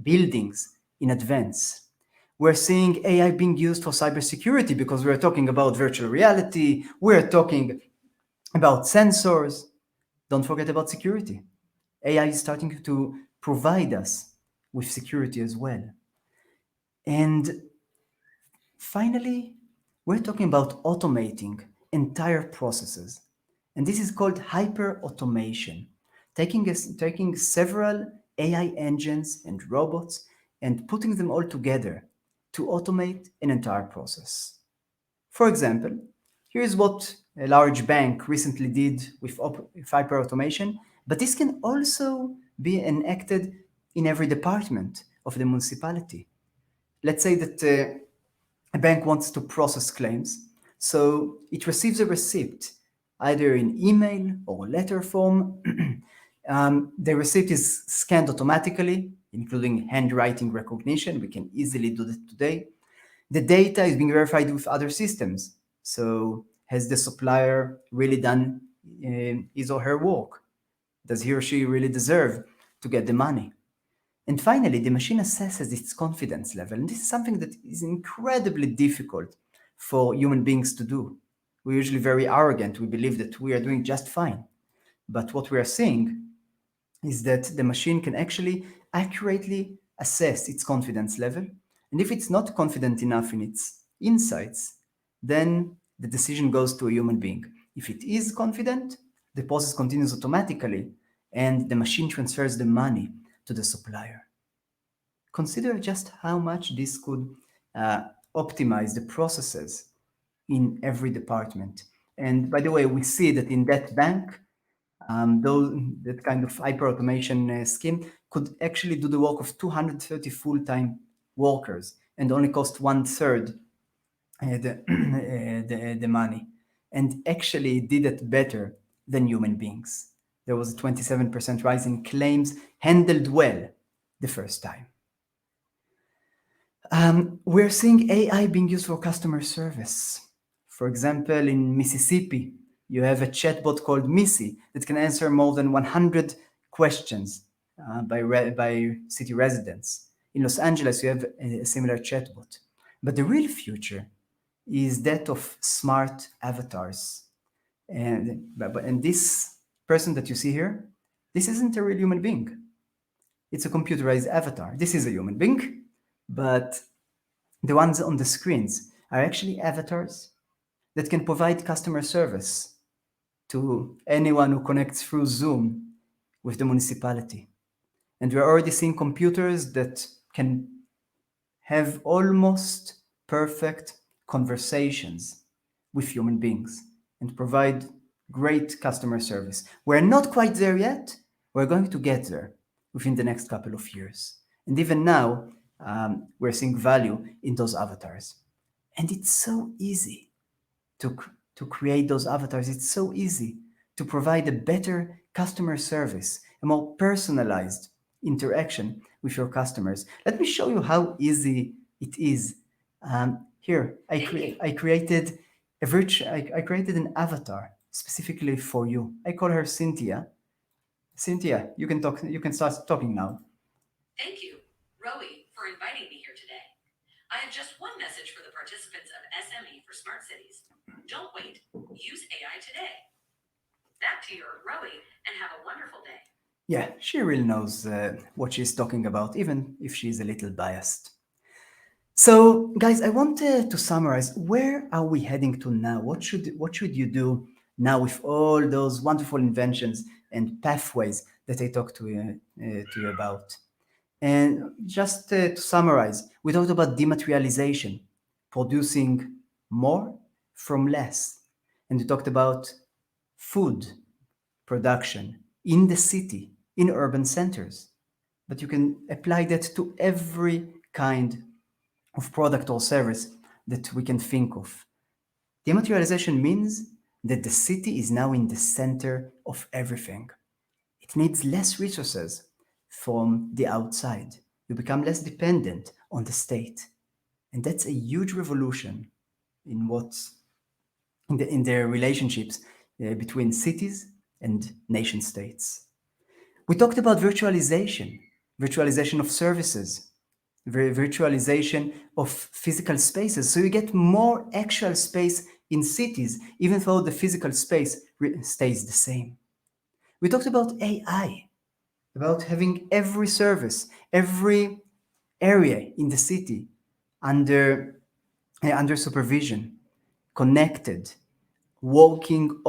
buildings in advance. We're seeing AI being used for cybersecurity because we're talking about virtual reality, we're talking about sensors. Don't forget about security. AI is starting to provide us with security as well. And finally, we're talking about automating entire processes. And this is called hyper-automation, taking several AI engines and robots and putting them all together to automate an entire process. For example, here's what a large bank recently did with hyper-automation, but this can also be enacted in every department of the municipality. Let's say that a bank wants to process claims, so it receives a receipt either in email or letter form. The receipt is scanned automatically, including handwriting recognition. We can easily do that today. The data is being verified with other systems. So has the supplier really done his or her work? Does he or she really deserve to get the money? And finally, the machine assesses its confidence level. And this is something that is incredibly difficult for human beings to do. We're usually very arrogant. We believe that we are doing just fine. But what we are seeing is that the machine can actually accurately assess its confidence level. And if it's not confident enough in its insights, then the decision goes to a human being. If it is confident, the process continues automatically and the machine transfers the money to the supplier. Consider just how much this could optimize the processes in every department. And by the way, we see that in that bank, that kind of hyper-automation scheme could actually do the work of 230 full-time workers and only cost 1/3 the money, and actually did it better than human beings. There was a 27% rise in claims handled well the first time. We're seeing AI being used for customer service. For example, in Mississippi, you have a chatbot called Missy that can answer more than 100 questions by city residents. In Los Angeles, you have a similar chatbot. But the real future is that of smart avatars. And this person that you see here, this isn't a real human being. It's a computerized avatar. This is a human being, but the ones on the screens are actually avatars that can provide customer service to anyone who connects through Zoom with the municipality. And we're already seeing computers that can have almost perfect conversations with human beings and provide great customer service. We're not quite there yet. We're going to get there within the next couple of years. And even now, we're seeing value in those avatars. And it's so easy to create those avatars. It's so easy to provide a better customer service, a more personalized interaction with your customers. Let me show you how easy it is. Here, I created I created an avatar specifically for you. I call her Cynthia. Cynthia, you can talk. You can start talking now. Thank you, Rowie, for inviting me here today. I have just one message for the participants of SME for Smart Cities. Don't wait. Use AI today. Back to your Rowie, and have a wonderful day. Yeah, she really knows what she's talking about, even if she's a little biased. So, guys, I wanted to summarize, where are we heading to now? What should you do now with all those wonderful inventions and pathways that I talked to you about? And just to summarize, we talked about dematerialization, producing more from less. And we talked about food production in the city, in urban centers. But you can apply that to every kind of product or service that we can think of. Dematerialization means that the city is now in the center of everything. It needs less resources from the outside. You become less dependent on the state. And that's a huge revolution in their relationships between cities and nation states. We talked about virtualization, virtualization of services, virtualization of physical spaces. So you get more actual space in cities, even though the physical space stays the same. We talked about AI, about having every service, every area in the city under supervision, connected, working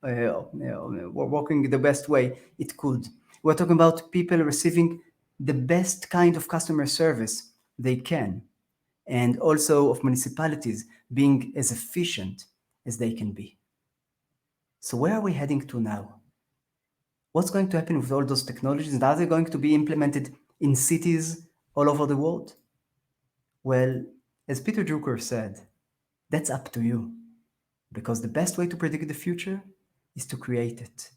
working the best way it could. We're talking about people receiving the best kind of customer service they can, and also of municipalities being as efficient as they can be. So where are we heading to now? What's going to happen with all those technologies, and are they going to be implemented in cities all over the world? Well, as Peter Drucker said, that's up to you, because the best way to predict the future is to create it.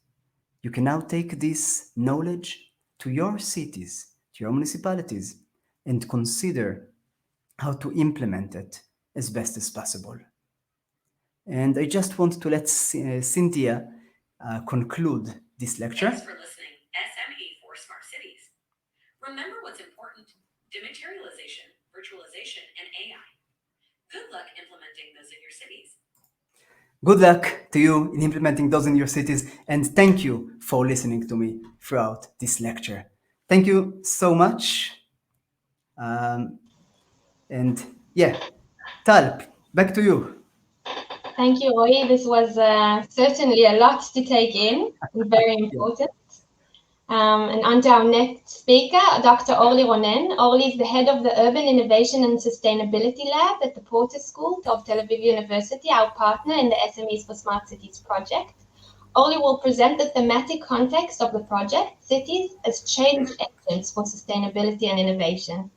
You can now take this knowledge to your cities, to your municipalities, and consider how to implement it as best as possible. And I just want to let Cynthia conclude this lecture. Thanks for listening. SME4SMARTCITIES. Remember what's important: dematerialization, virtualization, and AI. Good luck implementing those in your cities. Good luck to you in implementing those in your cities, and thank you for listening to me throughout this lecture. Thank you so much. And yeah, Tal, back to you. Thank you, Roy. This was certainly a lot to take in and very important. And on to our next speaker, Dr. Orly Ronen. Orly is the head of the Urban Innovation and Sustainability Lab at the Porter School of Tel Aviv University, our partner in the SMEs for Smart Cities project. Orly will present the thematic context of the project, cities as change agents for sustainability and innovation.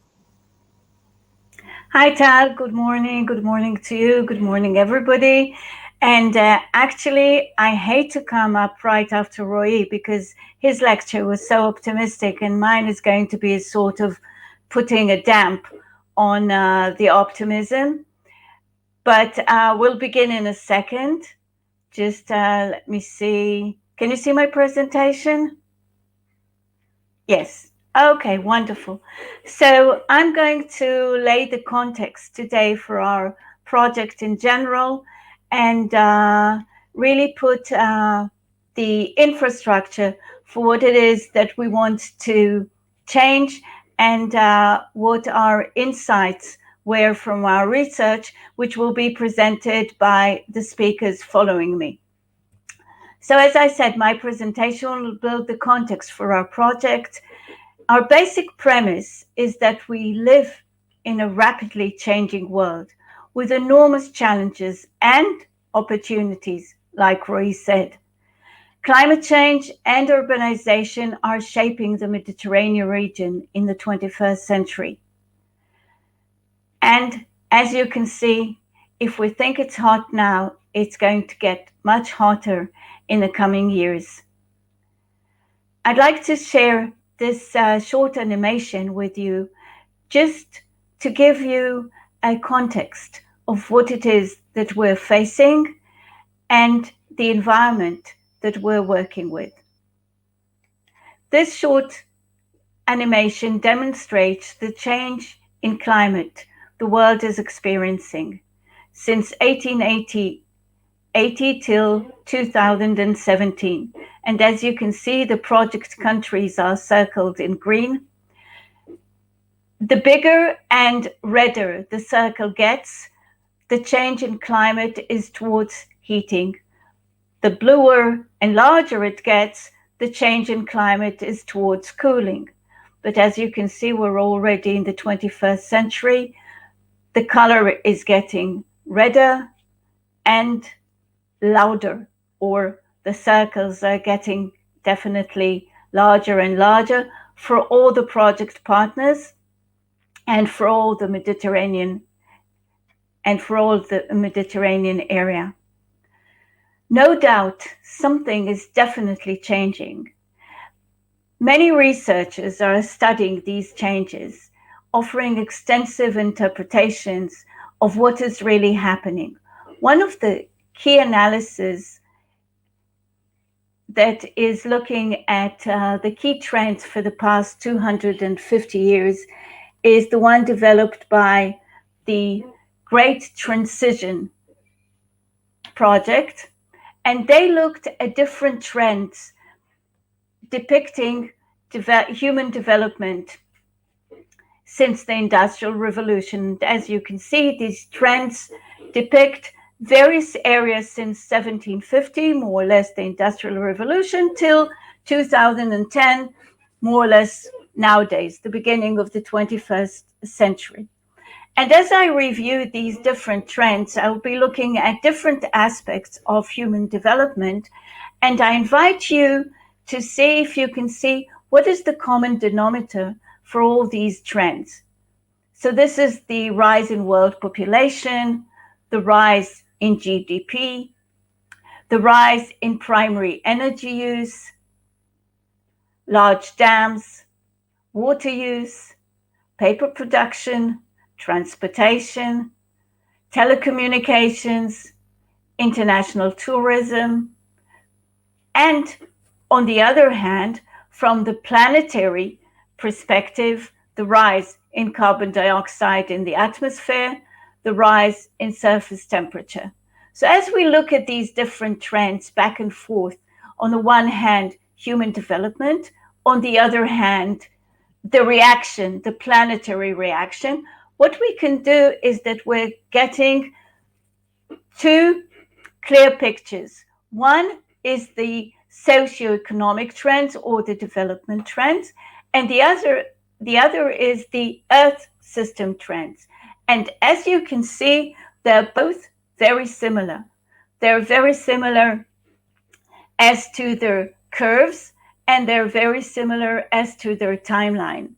Hi, Tal. Good morning. Good morning to you. Good morning, everybody. And actually, I hate to come up right after Roy because his lecture was so optimistic, and mine is going to be a sort of putting a damp on the optimism. But we'll begin in a second. Just let me see. Can you see my presentation? Yes. Okay, wonderful. So I'm going to lay the context today for our project in general, and really put the infrastructure for what it is that we want to change, and what our insights were from our research, which will be presented by the speakers following me. So as I said, my presentation will build the context for our project. Our basic premise is that we live in a rapidly changing world with enormous challenges and opportunities, like Roy said. Climate change and urbanization are shaping the Mediterranean region in the 21st century. And as you can see, if we think it's hot now, it's going to get much hotter in the coming years. I'd like to share this short animation with you just to give you a context of what it is that we're facing and the environment that we're working with. This short animation demonstrates the change in climate the world is experiencing since 1880 till 2017. And as you can see, the project countries are circled in green. The bigger and redder the circle gets, the change in climate is towards heating. The bluer and larger it gets, the change in climate is towards cooling. But as you can see, we're already in the 21st century. The color is getting redder and louder, or the circles are getting definitely larger and larger for all the project partners and for all the Mediterranean area. No doubt something is definitely changing. Many researchers are studying these changes, offering extensive interpretations of what is really happening. One of the key analysis that is looking at the key trends for the past 250 years is the one developed by the Great Transition project. And they looked at different trends depicting human development since the Industrial Revolution. As you can see, these trends depict various areas since 1750, more or less the Industrial Revolution, till 2010, more or less nowadays, the beginning of the 21st century. And as I review these different trends, I'll be looking at different aspects of human development, and I invite you to see if you can see what is the common denominator for all these trends. So this is the rise in world population, the rise in GDP, the rise in primary energy use, large dams, water use, paper production, transportation, telecommunications, international tourism, and on the other hand, from the planetary perspective, the rise in carbon dioxide in the atmosphere, the rise in surface temperature. So as we look at these different trends back and forth, on the one hand, human development, on the other hand, the reaction, the planetary reaction, what we can do is that we're getting two clear pictures. One is the socioeconomic trends or the development trends, and the other is the Earth system trends. And as you can see, they're both very similar. They're very similar as to their curves, and they're very similar as to their timeline.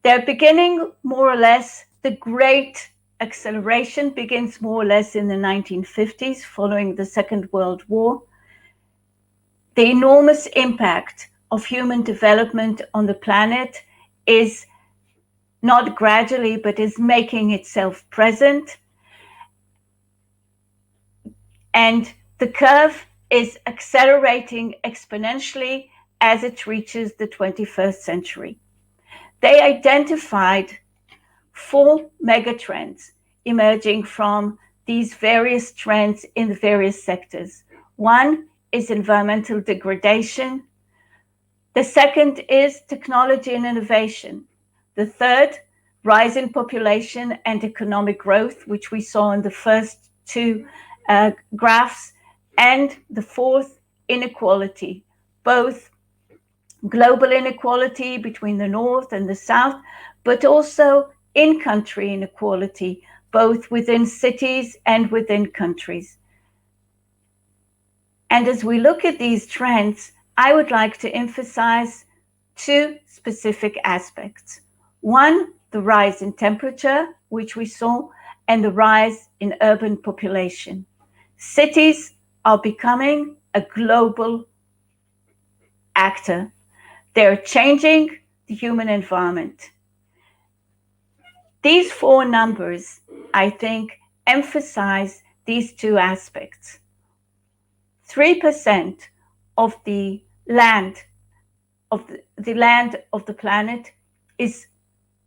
They're beginning more or less, the Great Acceleration begins more or less in the 1950s following the Second World War. The enormous impact of human development on the planet is not gradually, but is making itself present. And the curve is accelerating exponentially as it reaches the 21st century. They identified 4 megatrends emerging from these various trends in the various sectors. One is environmental degradation. The second is technology and innovation. The third, rise in population and economic growth, which we saw in the first 2 graphs. And the fourth, inequality, both global inequality between the North and the South, but also in-country inequality, both within cities and within countries. And as we look at these trends, I would like to emphasize 2 specific aspects. One, the rise in temperature, which we saw, and the rise in urban population. Cities are becoming a global actor. They're changing the human environment. These 4 numbers, I think, emphasize these 2 aspects. 3% of the land of the planet is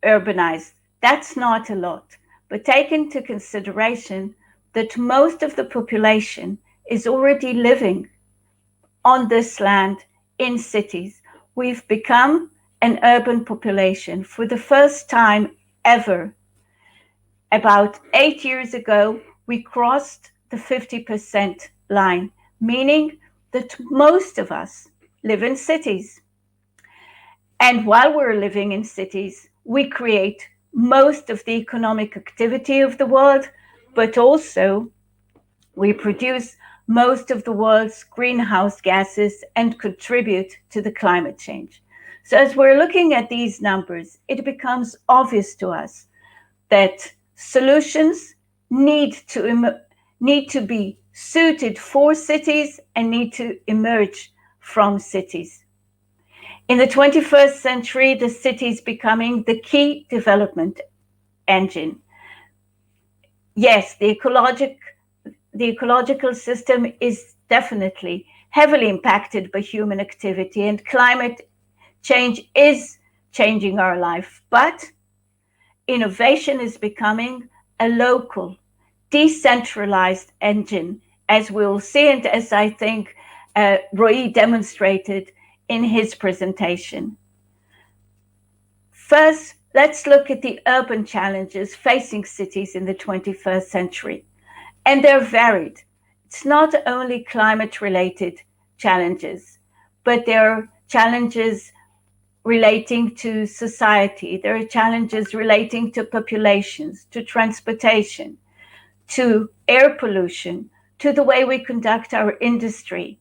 urbanized. That's not a lot, but take into consideration that most of the population is already living on this land in cities. We've become an urban population for the first time ever. About 8 years ago, we crossed the 50% line, meaning that most of us live in cities. And while we're living in cities, we create most of the economic activity of the world, but also we produce most of the world's greenhouse gases and contribute to the climate change. So as we're looking at these numbers, it becomes obvious to us that solutions need to be suited for cities and need to emerge from cities. In the 21st century, the city is becoming the key development engine. Yes, the ecologic the ecological system is definitely heavily impacted by human activity, and climate change is changing our life. But innovation is becoming a local, decentralized engine, as we'll see, and as I think Roy demonstrated in his presentation. First, let's look at the urban challenges facing cities in the 21st century. And they're varied. It's not only climate-related challenges, but there are challenges relating to society. There are challenges relating to populations, to transportation, to air pollution, to the way we conduct our industry,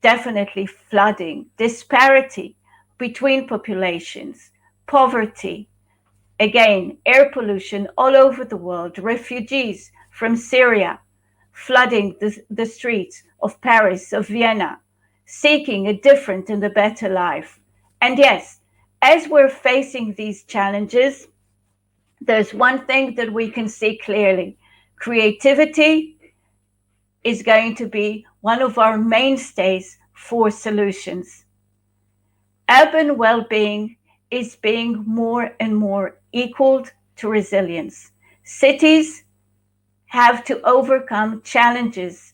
definitely flooding, disparity between populations, poverty, again, air pollution all over the world, refugees from Syria flooding the streets of Paris, of Vienna, seeking a different and a better life. And yes, as we're facing these challenges, there's one thing that we can see clearly. Creativity is going to be one of our mainstays for solutions. Urban well-being is being more and more equaled to resilience. Cities have to overcome challenges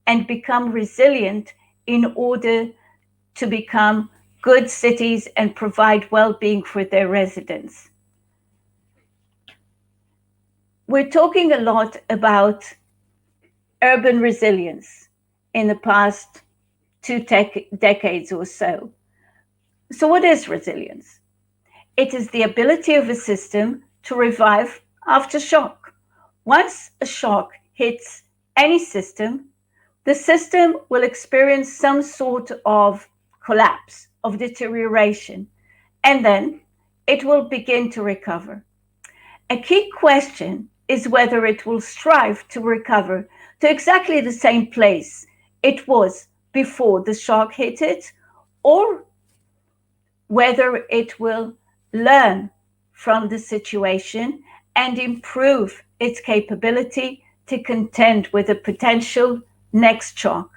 and become resilient in order to become good cities and provide well-being for their residents. We're talking a lot about urban resilience in the past 2 decades or so. So what is resilience? It is the ability of a system to revive after shock. Once a shock hits any system, the system will experience some sort of collapse, of deterioration, and then it will begin to recover. A key question is whether it will strive to recover to exactly the same place it was before the shock hit it, or whether it will learn from the situation and improve its capability to contend with a potential next shock.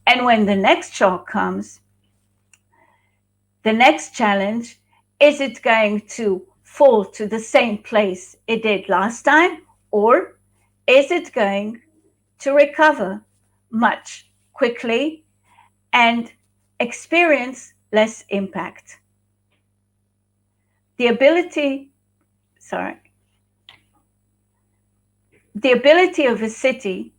And when the next shock comes, the next challenge, is it going to fall to the same place it did last time, or is it going to recover much quickly and experience less impact? The ability of a city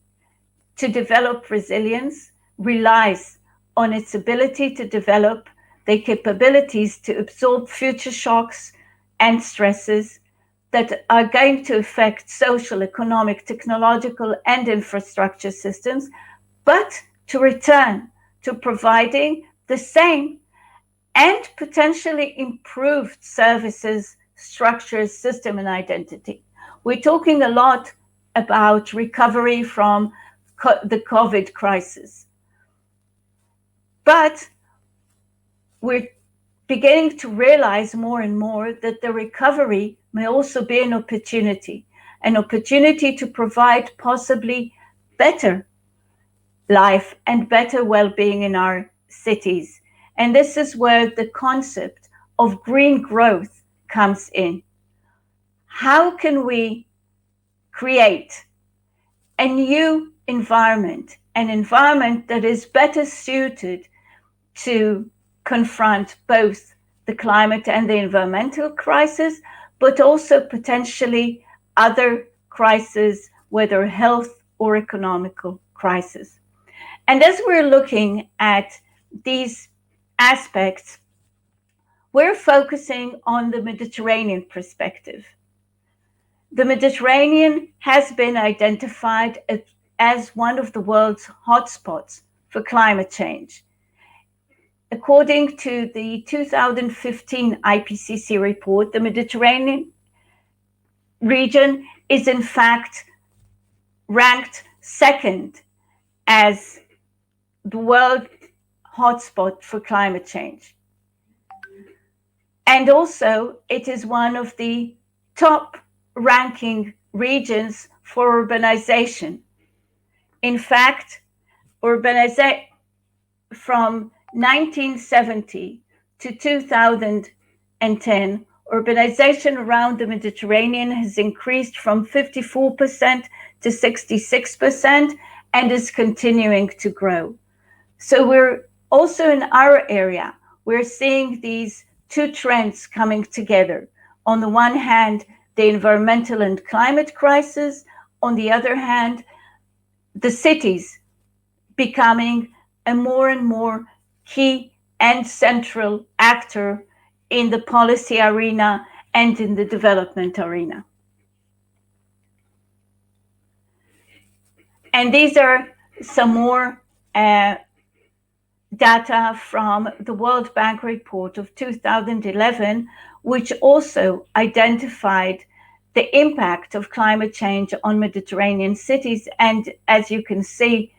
to develop resilience relies on its ability to develop the capabilities to absorb future shocks and stresses that are going to affect social, economic, technological, and infrastructure systems, but to return to providing the same and potentially improved services, structures, system, and identity. We're talking a lot about recovery from the COVID crisis, but we're beginning to realize more and more that the recovery may also be an opportunity to provide possibly better life and better well-being in our cities. And this is where the concept of green growth comes in. How can we create a new environment, an environment that is better suited to confront both the climate and the environmental crisis, but also potentially other crises, whether health or economical crisis? And as we're looking at these aspects, we're focusing on the Mediterranean perspective. The Mediterranean has been identified as one of the world's hotspots for climate change. According to the 2015 IPCC report, the Mediterranean region is in fact ranked second as the world hotspot for climate change. And also, it is one of the top ranking regions for urbanization In fact, urbanization from 1970 to 2010, urbanization around the Mediterranean has increased from 54% to 66% and is continuing to grow. So we're also in our area, we're seeing these two trends coming together. On the one hand, the environmental and climate crisis. On the other hand, the cities becoming a more and more key and central actor in the policy arena and in the development arena. And these are some more data from the World Bank report of 2011, which also identified the impact of climate change on Mediterranean cities. And as you can see,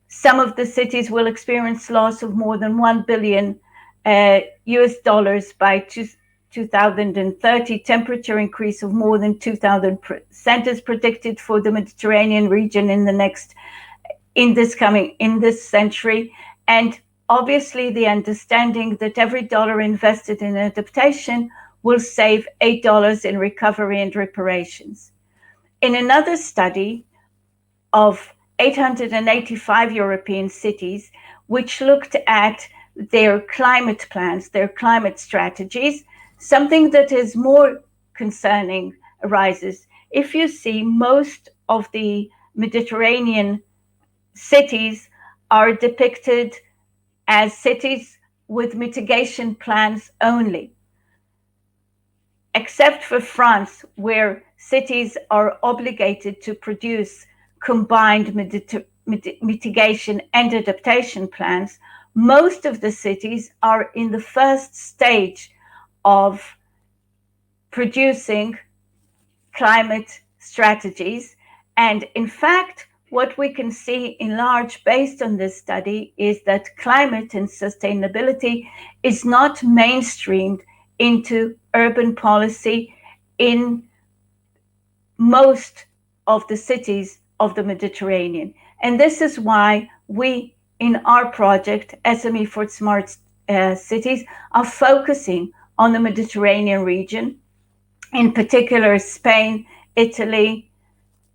some of the cities will experience loss of more than $1 billion US dollars by 2030, temperature increase of more than 2,000% is predicted for the Mediterranean region in this century. And obviously the understanding that every dollar invested in adaptation will save $8 in recovery and reparations. In another study of 885 European cities, which looked at their climate plans, their climate strategies, something that is more concerning arises. If you see, most of the Mediterranean cities are depicted as cities with mitigation plans only, except for France, where cities are obligated to produce combined mitigation and adaptation plans. Most of the cities are in the first stage of producing climate strategies. And in fact, what we can see in large based on this study is that climate and sustainability is not mainstreamed into urban policy in most of the cities of the Mediterranean. And this is why we, in our project, SME for Smart Cities, are focusing on the Mediterranean region, in particular Spain, Italy,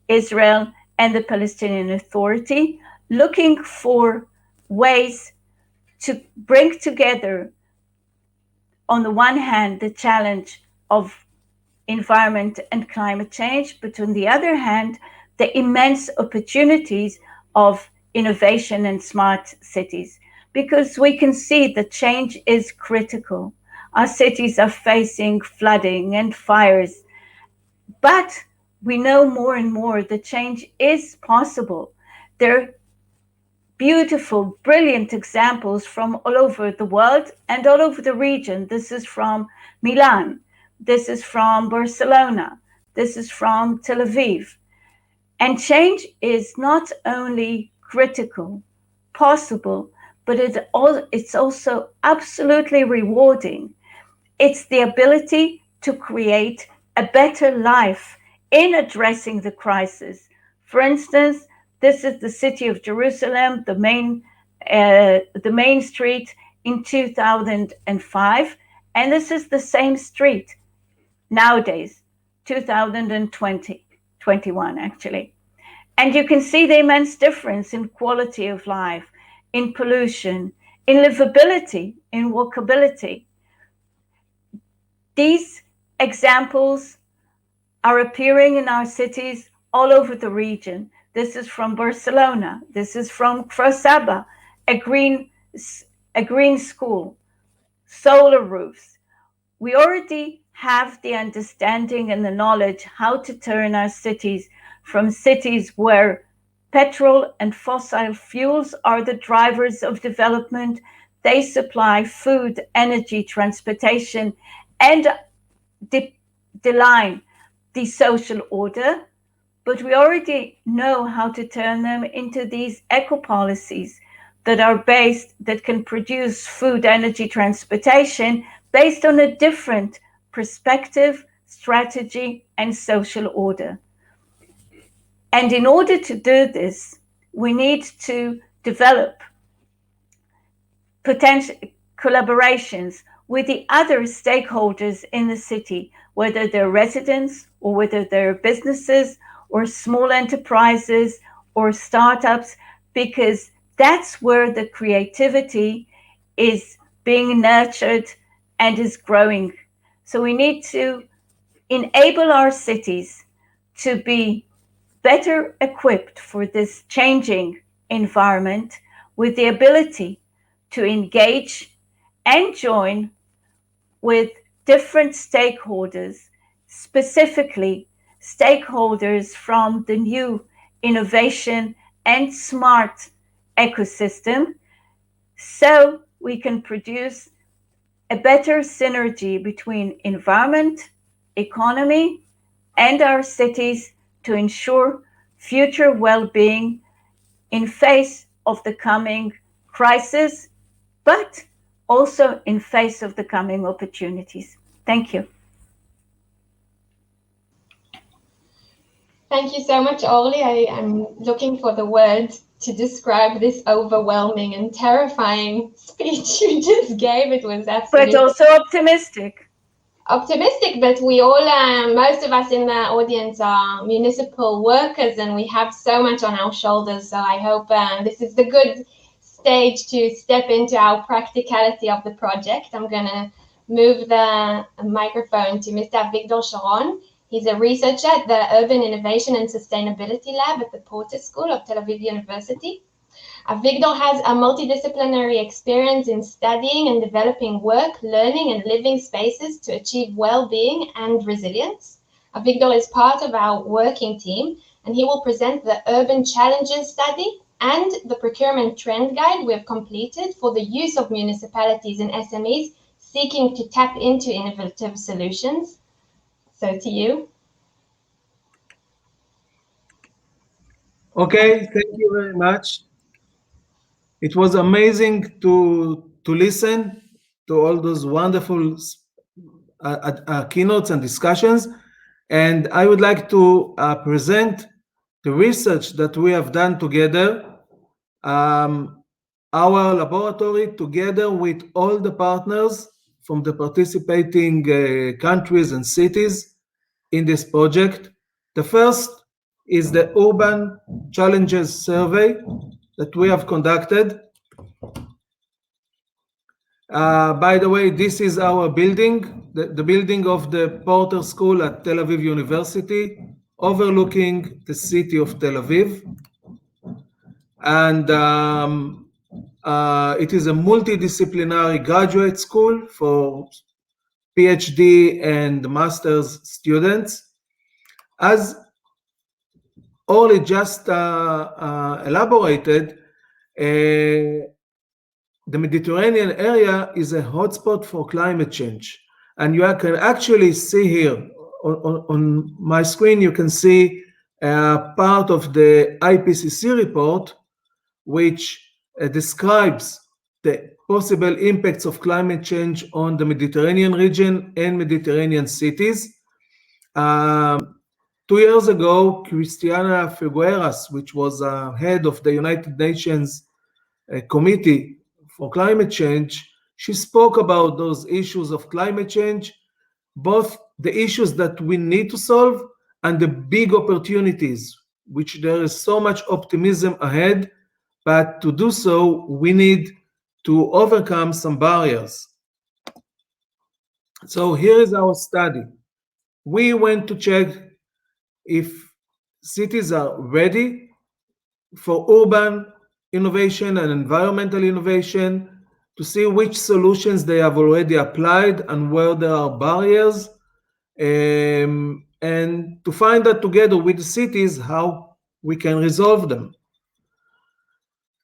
Israel, and the Palestinian Authority, looking for ways to bring together, on the one hand, the challenge of environment and climate change, but on the other hand, the immense opportunities of innovation and smart cities. Because we can see that change is critical. Our cities are facing flooding and fires, but we know more and more that change is possible. There are beautiful, brilliant examples from all over the world and all over the region. This is from Milan. This is from Barcelona. This is from Tel Aviv. And change is not only critical, possible, but it's also absolutely rewarding. It's the ability to create a better life in addressing the crisis. For instance, this is the city of Jerusalem, the main street in 2005, and this is the same street nowadays, 2021 actually. And you can see the immense difference in quality of life, in pollution, in livability, in walkability. These examples are appearing in our cities all over the region. This is from Barcelona. This is from Kfar Saba, a green school, solar roofs. We already have the understanding and the knowledge how to turn our cities from cities where petrol and fossil fuels are the drivers of development. They supply food, energy, transportation, and the social order. But we already know how to turn them into these eco policies that can produce food, energy, transportation based on a different perspective, strategy, and social order. And in order to do this, we need to develop potential collaborations with the other stakeholders in the city, whether they're residents or whether they're businesses or small enterprises or startups, because that's where the creativity is being nurtured and is growing. So we need to enable our cities to be better equipped for this changing environment with the ability to engage and join with different stakeholders, specifically stakeholders from the new innovation and smart ecosystem, so we can produce a better synergy between environment, economy, and our cities to ensure future well-being in face of the coming crisis, but also in face of the coming opportunities. Thank you. Thank you so much, Orly. I am looking for the words to describe this overwhelming and terrifying speech you just gave. It was absolutely... But also optimistic. Optimistic, but we all, most of us in the audience are municipal workers and we have so much on our shoulders. So I hope this is the good stage to step into our practicality of the project. I'm going to move the microphone to Mr. Avigdor Sharon. He's a researcher at the Urban Innovation and Sustainability Lab at the Porter School of Tel Aviv University. Avigdor has a multidisciplinary experience in studying and developing work, learning, and living spaces to achieve well-being and resilience. Avigdor is part of our working team, and he will present the Urban Challenges Study and the Procurement Trend Guide we have completed for the use of municipalities and SMEs seeking to tap into innovative solutions. So to you. Okay, thank you very much. It was amazing to listen to all those wonderful keynotes and discussions. And I would like to present the research that we have done together, our laboratory together with all the partners from the participating countries and cities in this project. The first is the Urban Challenges Survey that we have conducted. By the way, this is our building, the building of the Porter School at Tel Aviv University, overlooking the city of Tel Aviv. And it is a multidisciplinary graduate school for PhD and master's students. As Orly just elaborated, the Mediterranean area is a hotspot for climate change. And you can actually see here on my screen, you can see part of the IPCC report, which describes the possible impacts of climate change on the Mediterranean region and Mediterranean cities. 2 years ago, Christiana Figueras, which was head of the United Nations Committee for Climate Change, she spoke about those issues of climate change, both the issues that we need to solve and the big opportunities, which there is so much optimism ahead, but to do so, we need to overcome some barriers. So here is our study. We went to check if cities are ready for urban innovation and environmental innovation, to see which solutions they have already applied and where there are barriers, and to find out together with the cities how we can resolve them.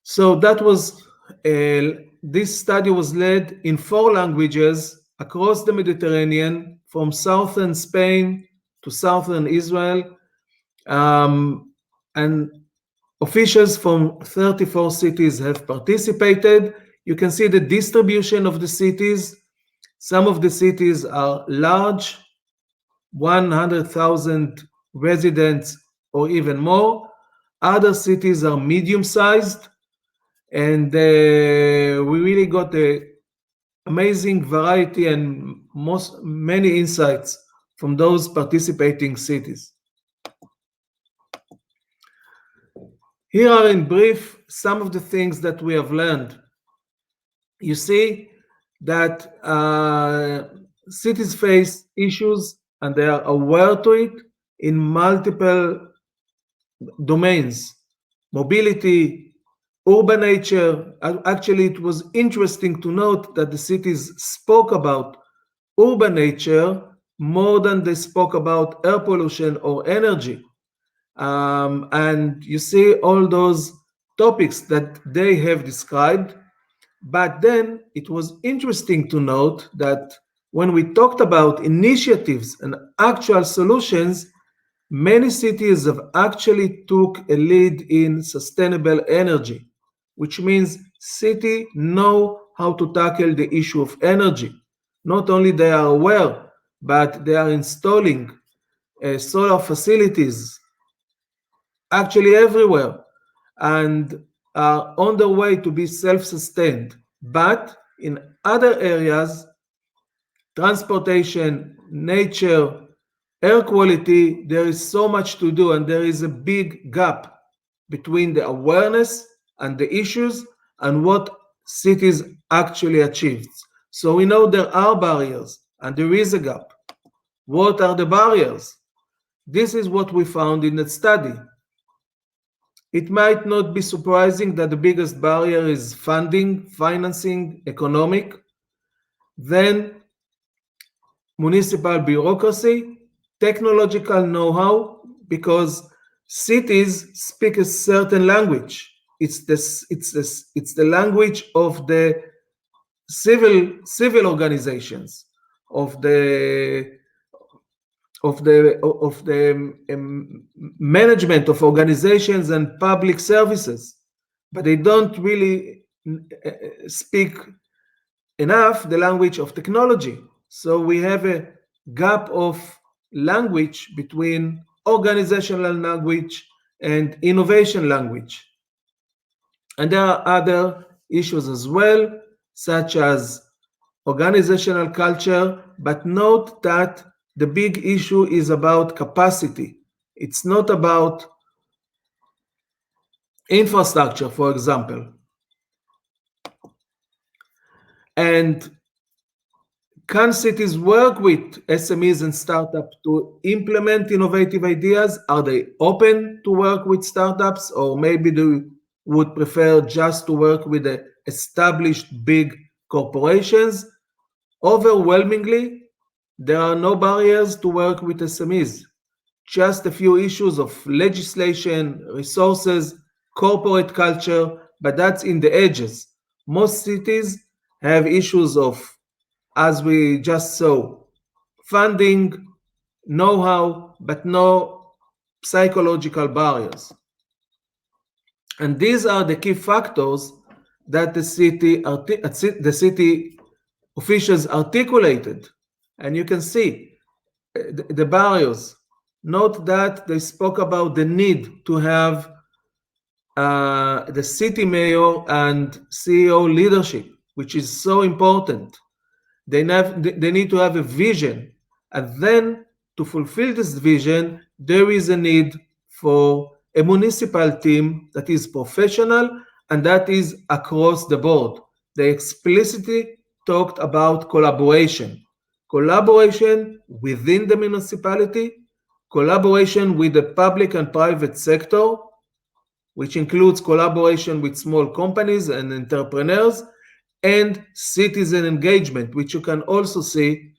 So that was, this study was led in 4 languages across the Mediterranean, from southern Spain to southern Israel, and officials from 34 cities have participated. You can see the distribution of the cities. Some of the cities are large, 100,000 residents or even more. Other cities are medium-sized, and we really got a amazing variety and many insights from those participating cities. Here are in brief some of the things that we have learned. You see that cities face issues and they are aware to it in multiple domains: mobility, urban nature. Actually, it was interesting to note that the cities spoke about urban nature more than they spoke about air pollution or energy. And you see all those topics that they have described. But then it was interesting to note that when we talked about initiatives and actual solutions, many cities have actually took a lead in sustainable energy, which means cities know how to tackle the issue of energy. Not only they are aware, but they are installing solar facilities actually everywhere and are on the way to be self-sustained. But in other areas, transportation, nature, air quality, there is so much to do, and there is a big gap between the awareness and the issues and what cities actually achieved. So we know there are barriers and there is a gap. What are the barriers? This is what we found in the study. It might not be surprising that the biggest barrier is funding, financing, economic, then municipal bureaucracy, technological know-how, because cities speak a certain language. It's the language of the civil organizations, of the management of organizations and public services, but they don't really speak enough the language of technology. So we have a gap of language between organizational language and innovation language. And there are other issues as well, such as organizational culture, but note that the big issue is about capacity. It's not about infrastructure, for example. And can cities work with SMEs and startups to implement innovative ideas? Are they open to work with startups, or maybe they would prefer just to work with the established big corporations? Overwhelmingly, there are no barriers to work with SMEs. Just a few issues of legislation, resources, corporate culture, but that's in the edges. Most cities have issues of, as we just saw, funding, know-how, but no psychological barriers. And these are the key factors that the city officials articulated. And you can see the barriers. Note that they spoke about the need to have the city mayor and CEO leadership, which is so important. They need to have a vision, and then to fulfill this vision, there is a need for a municipal team that is professional and that is across the board. They explicitly talked about collaboration within the municipality, collaboration with the public and private sector, which includes collaboration with small companies and entrepreneurs, and citizen engagement, which you can also see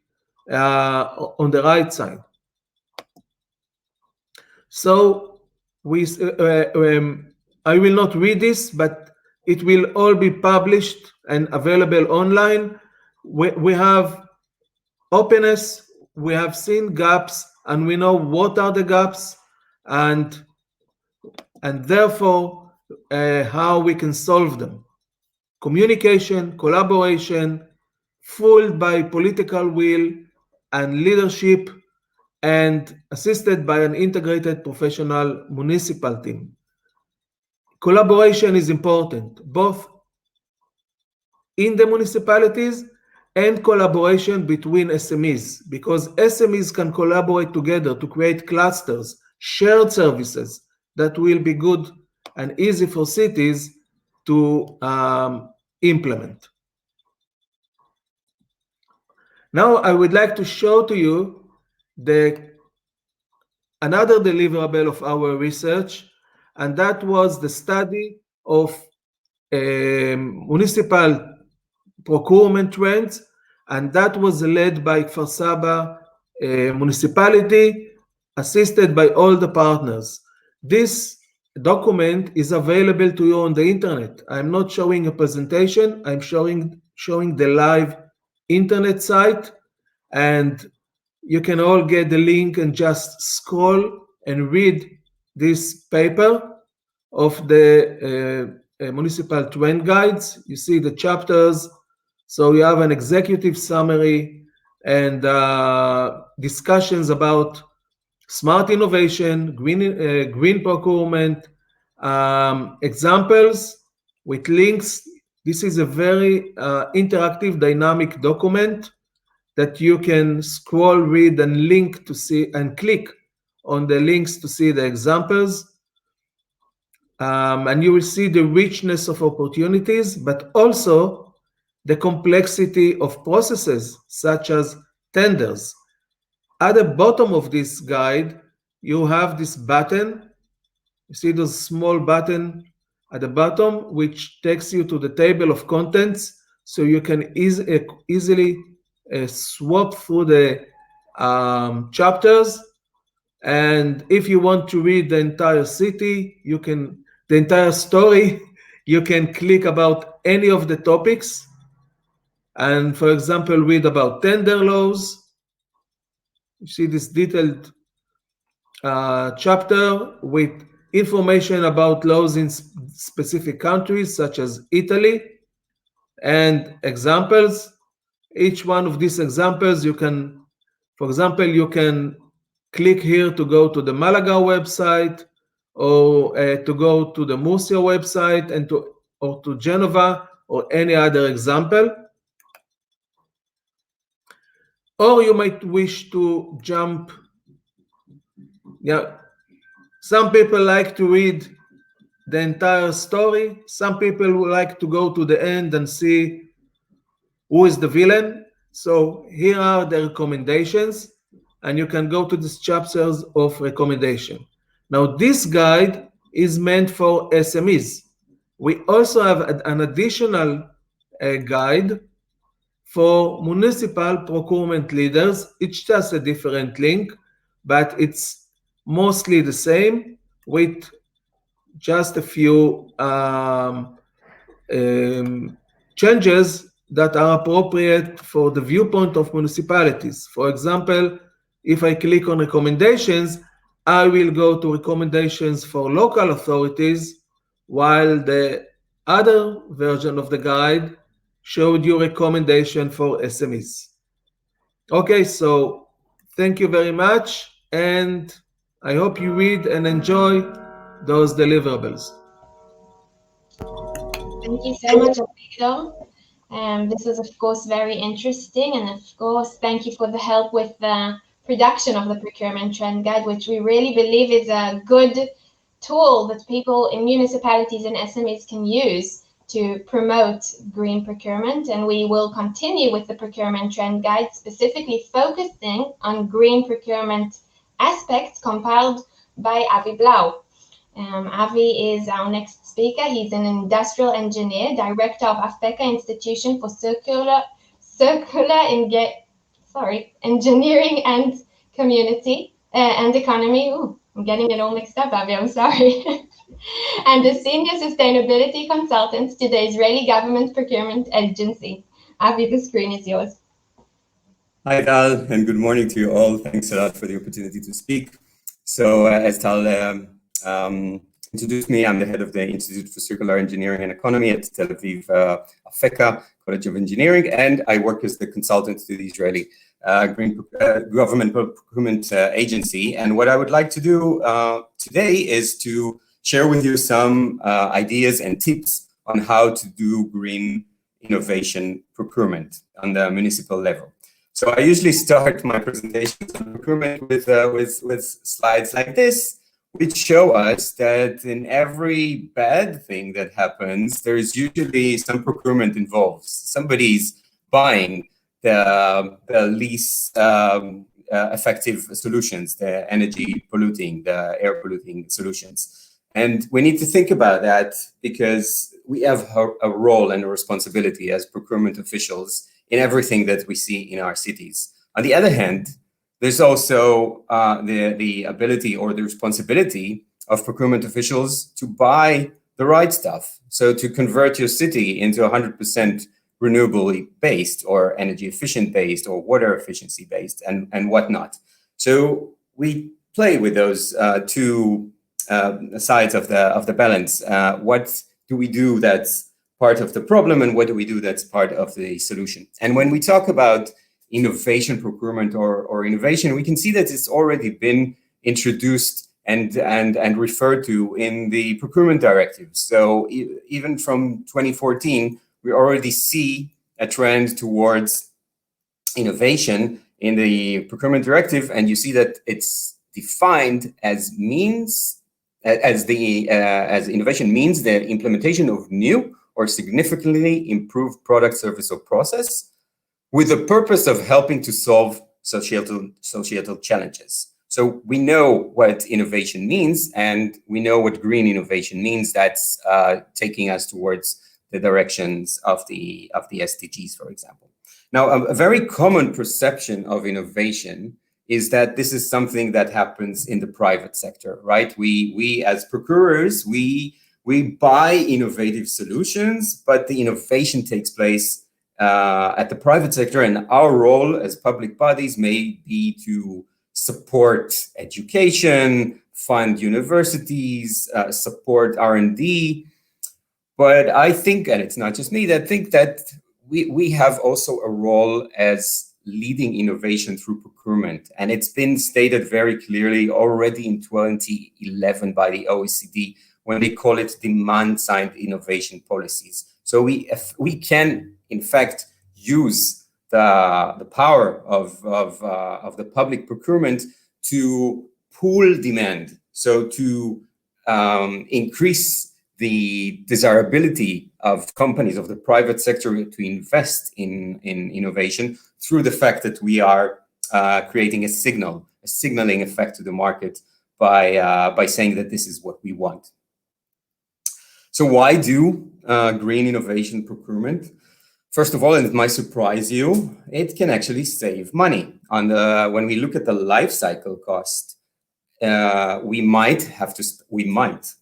on the right side. So I will not read this, but it will all be published and available online. We have openness, we have seen gaps, and we know what are the gaps, and therefore how we can solve them. Communication, collaboration, fueled by political will and leadership, and assisted by an integrated professional municipal team. collaboration is important, both in the municipalities and collaboration between SMEs, because SMEs can collaborate together to create clusters, shared services that will be good and easy for cities to implement. Now I would like to show to you another deliverable of our research, and that was the study of municipal procurement trends, and that was led by Kfar Saba municipality, assisted by all the partners. This document is available to you on the internet. I'm not showing a presentation, I'm showing the live internet site, and you can all get the link and just scroll and read this paper of the municipal trend guides. You see the chapters, so you have an executive summary and discussions about smart innovation, green procurement, examples with links. This is a very interactive, dynamic document that you can scroll, read, and link to see, and click on the links to see the examples. And you will see the richness of opportunities, but also the complexity of processes such as tenders. At the bottom of this guide, you have this button. You see the small button at the bottom, which takes you to the table of contents, so you can easily swap through the chapters. And if you want to read the entire city, the entire story, you can click about any of the topics. And for example, read about tender laws. You see this detailed chapter with information about laws in specific countries, such as Italy, and examples. Each one of these examples, you can, for example, you can click here to go to the Malaga website, or to go to the Murcia website, and or to Genova, or any other example. Or you might wish to jump. Yeah, some people like to read the entire story. Some people would like to go to the end and see who is the villain. So here are the recommendations, and you can go to these chapters of recommendation. Now, this guide is meant for SMEs. We also have an additional guide for municipal procurement leaders. Each has a different link, but it's mostly the same, with just a few changes that are appropriate for the viewpoint of municipalities. For example, if I click on recommendations, I will go to recommendations for local authorities, while the other version of the guide showed you recommendation for SMEs. Okay, so thank you very much, and I hope you read and enjoy those deliverables. Thank you so much, Avigdor. This was, of course, very interesting. And of course, thank you for the help with the production of the procurement trend guide, which we really believe is a good tool that people in municipalities and SMEs can use to promote green procurement. And we will continue with the procurement trend guide, specifically focusing on green procurement aspects compiled by Avi Blau. Avi is our next speaker. He's an industrial engineer, director of Afeka Institution for Circular Engineering and Community and Economy. Ooh, I'm getting it all mixed up, Avi, I'm sorry. And a senior sustainability consultant to the Israeli Government Procurement Agency. Avi, the screen is yours. Hi, Tal, and good morning to you all. Thanks a lot for the opportunity to speak. So, as Tal introduced me, I'm the head of the Institute for Circular Engineering and Economy at Tel Aviv Afeka College of Engineering, and I work as the consultant to the Israeli Government Procurement Agency. And what I would like to do today is to share with you some ideas and tips on how to do green innovation procurement on the municipal level. So I usually start my presentations on procurement with slides like this, which show us that in every bad thing that happens, there is usually some procurement involved. Somebody's buying the least effective solutions, the energy polluting, the air polluting solutions. And we need to think about that because we have a role and a responsibility as procurement officials in everything that we see in our cities. On the other hand, there's also the ability or the responsibility of procurement officials to buy the right stuff. So to convert your city into 100% renewably based or energy efficient based or water efficiency based and whatnot. So we play with those two sides of the balance. What do we do that's part of the problem and what do we do that's part of the solution? And when we talk about innovation procurement or innovation, we can see that it's already been introduced and referred to in the procurement directive. So even from 2014, we already see a trend towards innovation in the procurement directive, and you see that it's defined as means, as innovation means the implementation of new or significantly improved product, service, or process with the purpose of helping to solve societal challenges. So we know what innovation means, and we know what green innovation means. That's taking us towards the directions of the SDGs, for example. Now, a very common perception of innovation is that this is something that happens in the private sector, right? We as procurers, we buy innovative solutions, but the innovation takes place at the private sector, and our role as public bodies may be to support education, fund universities, support R&D. But I think, and it's not just me, that think that we have also a role as leading innovation through procurement. And it's been stated very clearly already in 2011 by the OECD when they call it demand-side innovation policies. So we can, in fact, use the power of the public procurement to pool demand. So to increase the desirability of companies of the private sector to invest in innovation through the fact that we are creating a signaling effect to the market by saying that this is what we want. So why do green innovation procurement? First of all, and it might surprise you, it can actually save money. When we look at the life cycle cost, we might,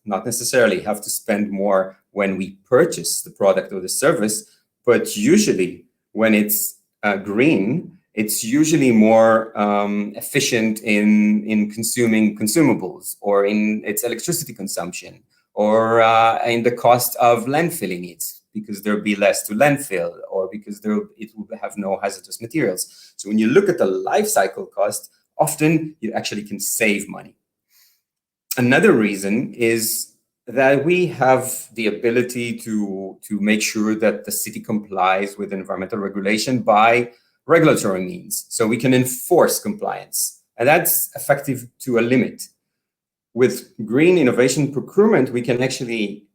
not necessarily have to spend more when we purchase the product or the service, but usually when it's green, it's usually more efficient in consuming consumables or in its electricity consumption or in the cost of landfilling it, because there'll be less to landfill or because it will have no hazardous materials. So when you look at the life cycle cost, often you actually can save money. Another reason is that we have the ability to make sure that the city complies with environmental regulation by regulatory means. So we can enforce compliance, and that's effective to a limit. With green innovation procurement, we can actually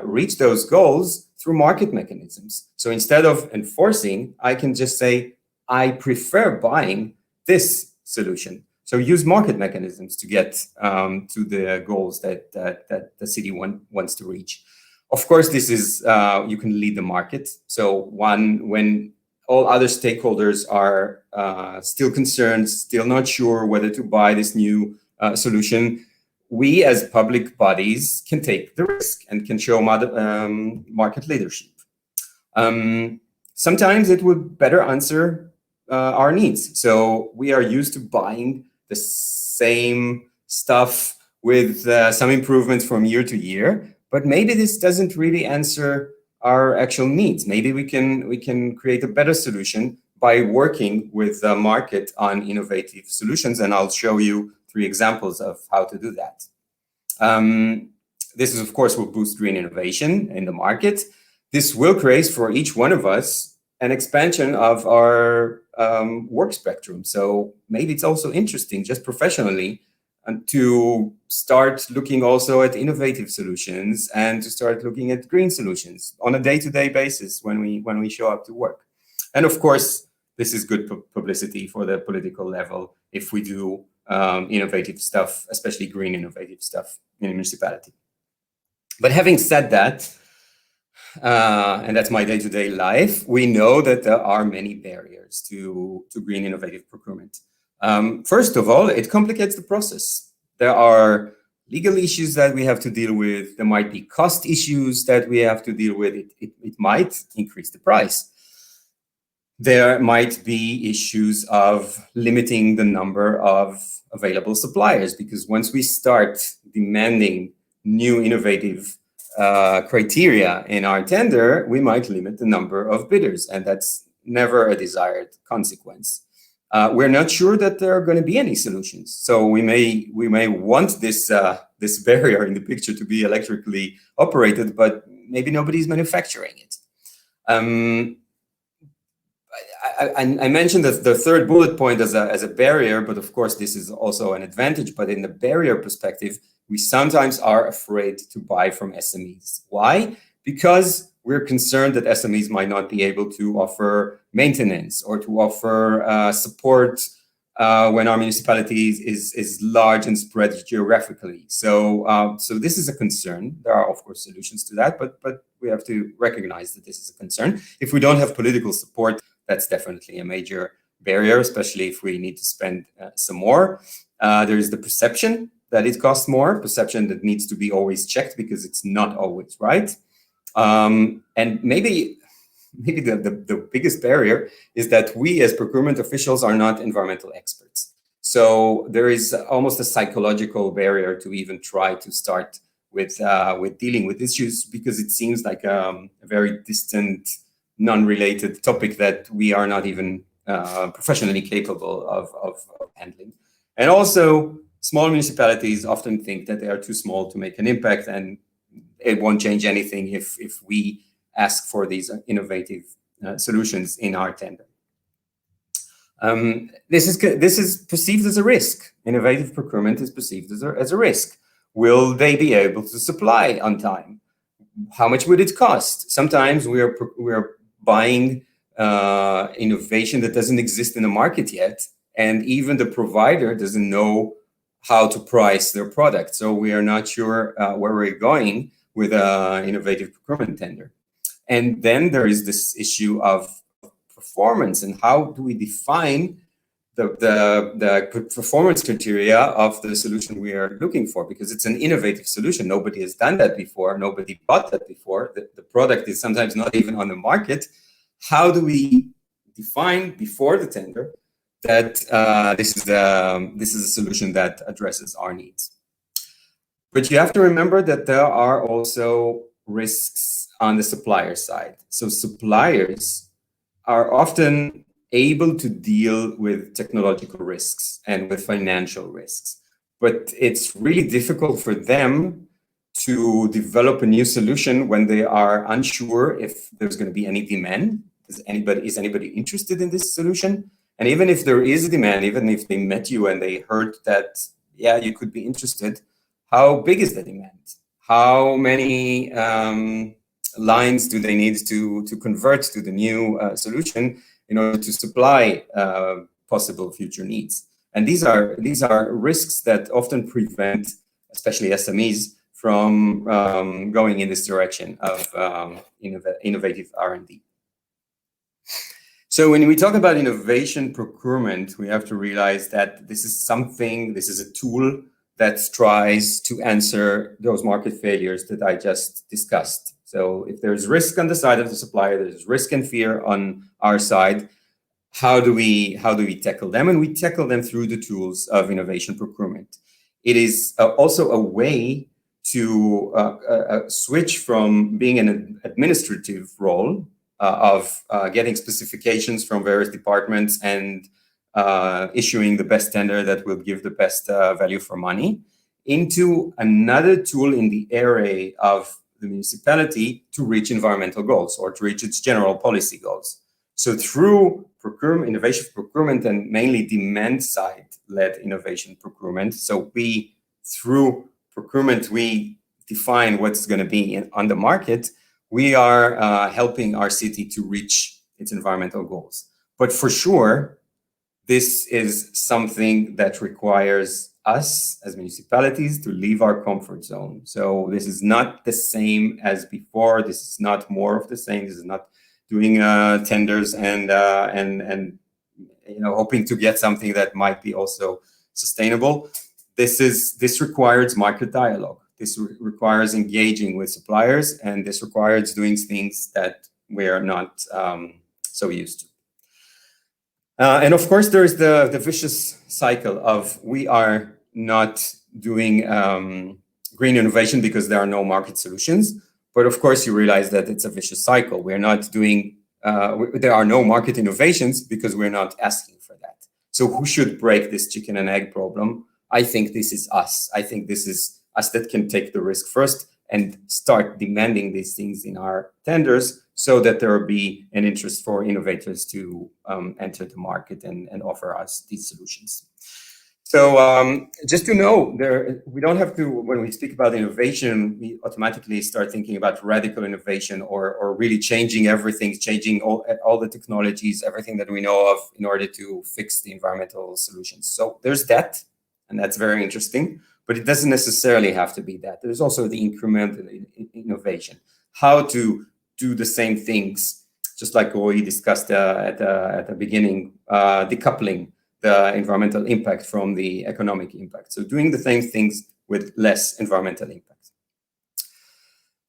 reach those goals through market mechanisms. So instead of enforcing, I can just say, I prefer buying this solution. So use market mechanisms to get to the goals that the city wants to reach. Of course, this is, you can lead the market. So when all other stakeholders are still concerned, still not sure whether to buy this new solution, we as public bodies can take the risk and can show market leadership. Sometimes it would better answer our needs. So we are used to buying the same stuff with some improvements from year to year, but maybe this doesn't really answer our actual needs. Maybe we can create a better solution by working with the market on innovative solutions, and I'll show you 3 examples of how to do that. This is, of course, will boost green innovation in the market. This will create for each one of us an expansion of our work spectrum. So maybe it's also interesting, just professionally, to start looking also at innovative solutions and to start looking at green solutions on a day-to-day basis when we show up to work. And of course, this is good publicity for the political level if we do innovative stuff, especially green innovative stuff in a municipality. But having said that, and that's my day-to-day life, we know that there are many barriers to green innovative procurement. First of all, it complicates the process. There are legal issues that we have to deal with. There might be cost issues that we have to deal with. It might increase the price. There might be issues of limiting the number of available suppliers, because once we start demanding new innovative criteria in our tender, we might limit the number of bidders, and that's never a desired consequence. We're not sure that there are going to be any solutions, so we may want this this barrier in the picture to be electrically operated, but maybe nobody's manufacturing it. I mentioned that the third bullet point as a barrier, but of course this is also an advantage. But in the barrier perspective, we sometimes are afraid to buy from SMEs. Why? Because we're concerned that SMEs might not be able to offer maintenance or to offer support when our municipality is large and spread geographically. So this is a concern. There are, of course, solutions to that, but we have to recognize that this is a concern. If we don't have political support, that's definitely a major barrier, especially if we need to spend some more. There is the perception that it costs more, perception that needs to be always checked because it's not always right. And maybe the biggest barrier is that we as procurement officials are not environmental experts. So there is almost a psychological barrier to even try to start with dealing with issues, because it seems like a very distant, non-related topic that we are not even professionally capable of handling. And also, small municipalities often think that they are too small to make an impact, and it won't change anything if we ask for these innovative solutions in our tender. This is perceived as a risk. Innovative procurement is perceived as a risk. Will they be able to supply on time? How much would it cost? Sometimes we are buying innovation that doesn't exist in the market yet, and even the provider doesn't know how to price their product. So we are not sure where we're going with an innovative procurement tender. And then there is this issue of performance, and how do we define the performance criteria of the solution we are looking for, because it's an innovative solution. Nobody has done that before. Nobody bought that before. The product is sometimes not even on the market. How do we define before the tender that this is a solution that addresses our needs? But you have to remember that there are also risks on the supplier side. So suppliers are often able to deal with technological risks and with financial risks, but it's really difficult for them to develop a new solution when they are unsure if there's going to be any demand. Is anybody interested in this solution? And even if there is a demand, even if they met you and they heard that, yeah, you could be interested, how big is the demand? How many lines do they need to convert to the new solution in order to supply possible future needs? And these are risks that often prevent, especially SMEs, from going in this direction of innovative R&D. So when we talk about innovation procurement, we have to realize that this is a tool that tries to answer those market failures that I just discussed. So if there's risk on the side of the supplier, there's risk and fear on our side, how do we tackle them? And we tackle them through the tools of innovation procurement. It is also a way to switch from being an administrative role of getting specifications from various departments and issuing the best tender that will give the best value for money, into another tool in the array of the municipality to reach environmental goals or to reach its general policy goals. So through procurement, innovation procurement, and mainly demand side led innovation procurement. So through procurement, we define what's going to be on the market. We are helping our city to reach its environmental goals. But for sure, this is something that requires us as municipalities to leave our comfort zone. So this is not the same as before. This is not more of the same. This is not doing tenders and hoping to get something that might be also sustainable. This requires market dialogue. This requires engaging with suppliers, and this requires doing things that we are not so used to. And of course, there is the vicious cycle of we are not doing green innovation because there are no market solutions. But of course, you realize that it's a vicious cycle. We're not doing, there are no market innovations because we're not asking for that. So who should break this chicken and egg problem? I think this is us. I think this is us that can take the risk first and start demanding these things in our tenders so that there will be an interest for innovators to enter the market and offer us these solutions. So just to know, we don't have to, when we speak about innovation, we automatically start thinking about radical innovation or really changing everything, changing all the technologies, everything that we know of in order to fix the environmental solutions. So there's that, and that's very interesting, but it doesn't necessarily have to be that. There's also the incremental innovation, how to do the same things, just like we discussed at the beginning, decoupling the environmental impact from the economic impact. So doing the same things with less environmental impact.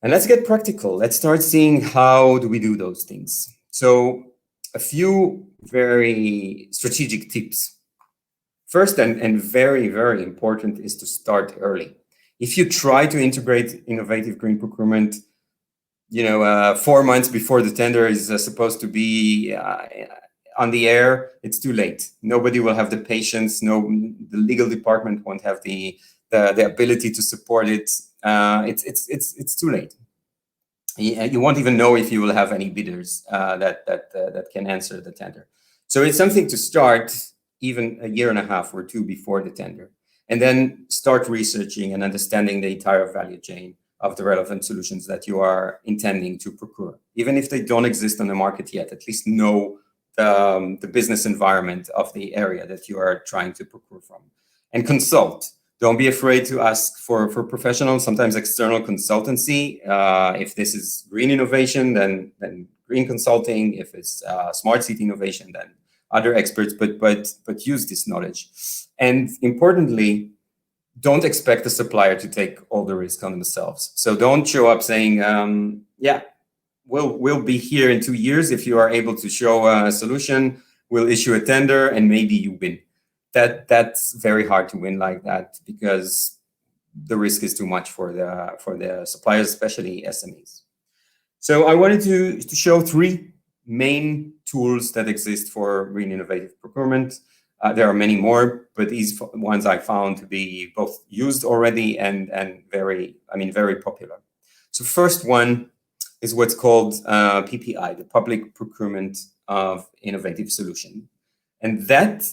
And let's get practical. Let's start seeing how do we do those things. So a few very strategic tips. First and very, very important is to start early. If you try to integrate innovative green procurement, 4 months before the tender is supposed to be on the air, it's too late. Nobody will have the patience. The legal department won't have the ability to support it. It's too late. You won't even know if you will have any bidders that can answer the tender. So it's something to start even a year and a half or two before the tender, and then start researching and understanding the entire value chain of the relevant solutions that you are intending to procure. Even if they don't exist on the market yet, at least know the business environment of the area that you are trying to procure from. And consult. Don't be afraid to ask for professional, sometimes external consultancy. If this is green innovation, then green consulting. If it's smart city innovation, then other experts, but use this knowledge. And importantly, don't expect the supplier to take all the risk on themselves. So don't show up saying, we'll be here in 2 years. If you are able to show a solution, we'll issue a tender and maybe you win. That's very hard to win like that because the risk is too much for the suppliers, especially SMEs. So I wanted to show 3 main tools that exist for green innovative procurement. There are many more, but these ones I found to be both used already and very popular. So first one is what's called PPI, the Public Procurement of Innovative Solution. And that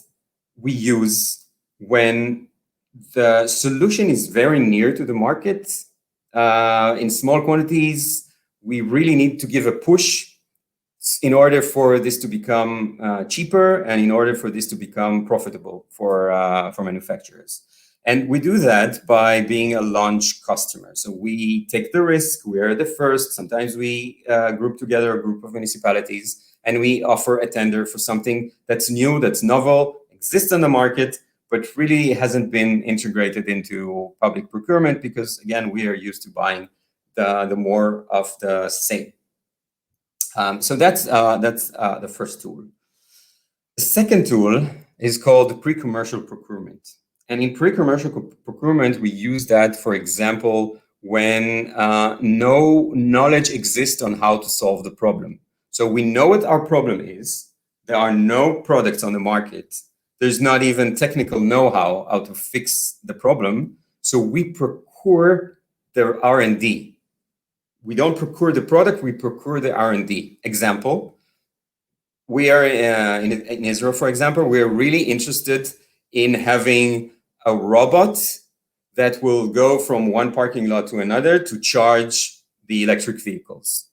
we use when the solution is very near to the market, in small quantities. We really need to give a push in order for this to become cheaper and in order for this to become profitable for manufacturers. And we do that by being a launch customer. So we take the risk, we are the first. Sometimes we group together a group of municipalities and we offer a tender for something that's new, that's novel, exists on the market, but really hasn't been integrated into public procurement because, again, we are used to buying the more of the same. So that's the first tool. The second tool is called pre-commercial procurement. And in pre-commercial procurement, we use that, for example, when no knowledge exists on how to solve the problem. So we know what our problem is. There are no products on the market. There's not even technical know-how to fix the problem. So we procure the R&D. We don't procure the product, we procure the R&D. Example, we are in Israel, for example, we're really interested in having a robot that will go from one parking lot to another to charge the electric vehicles.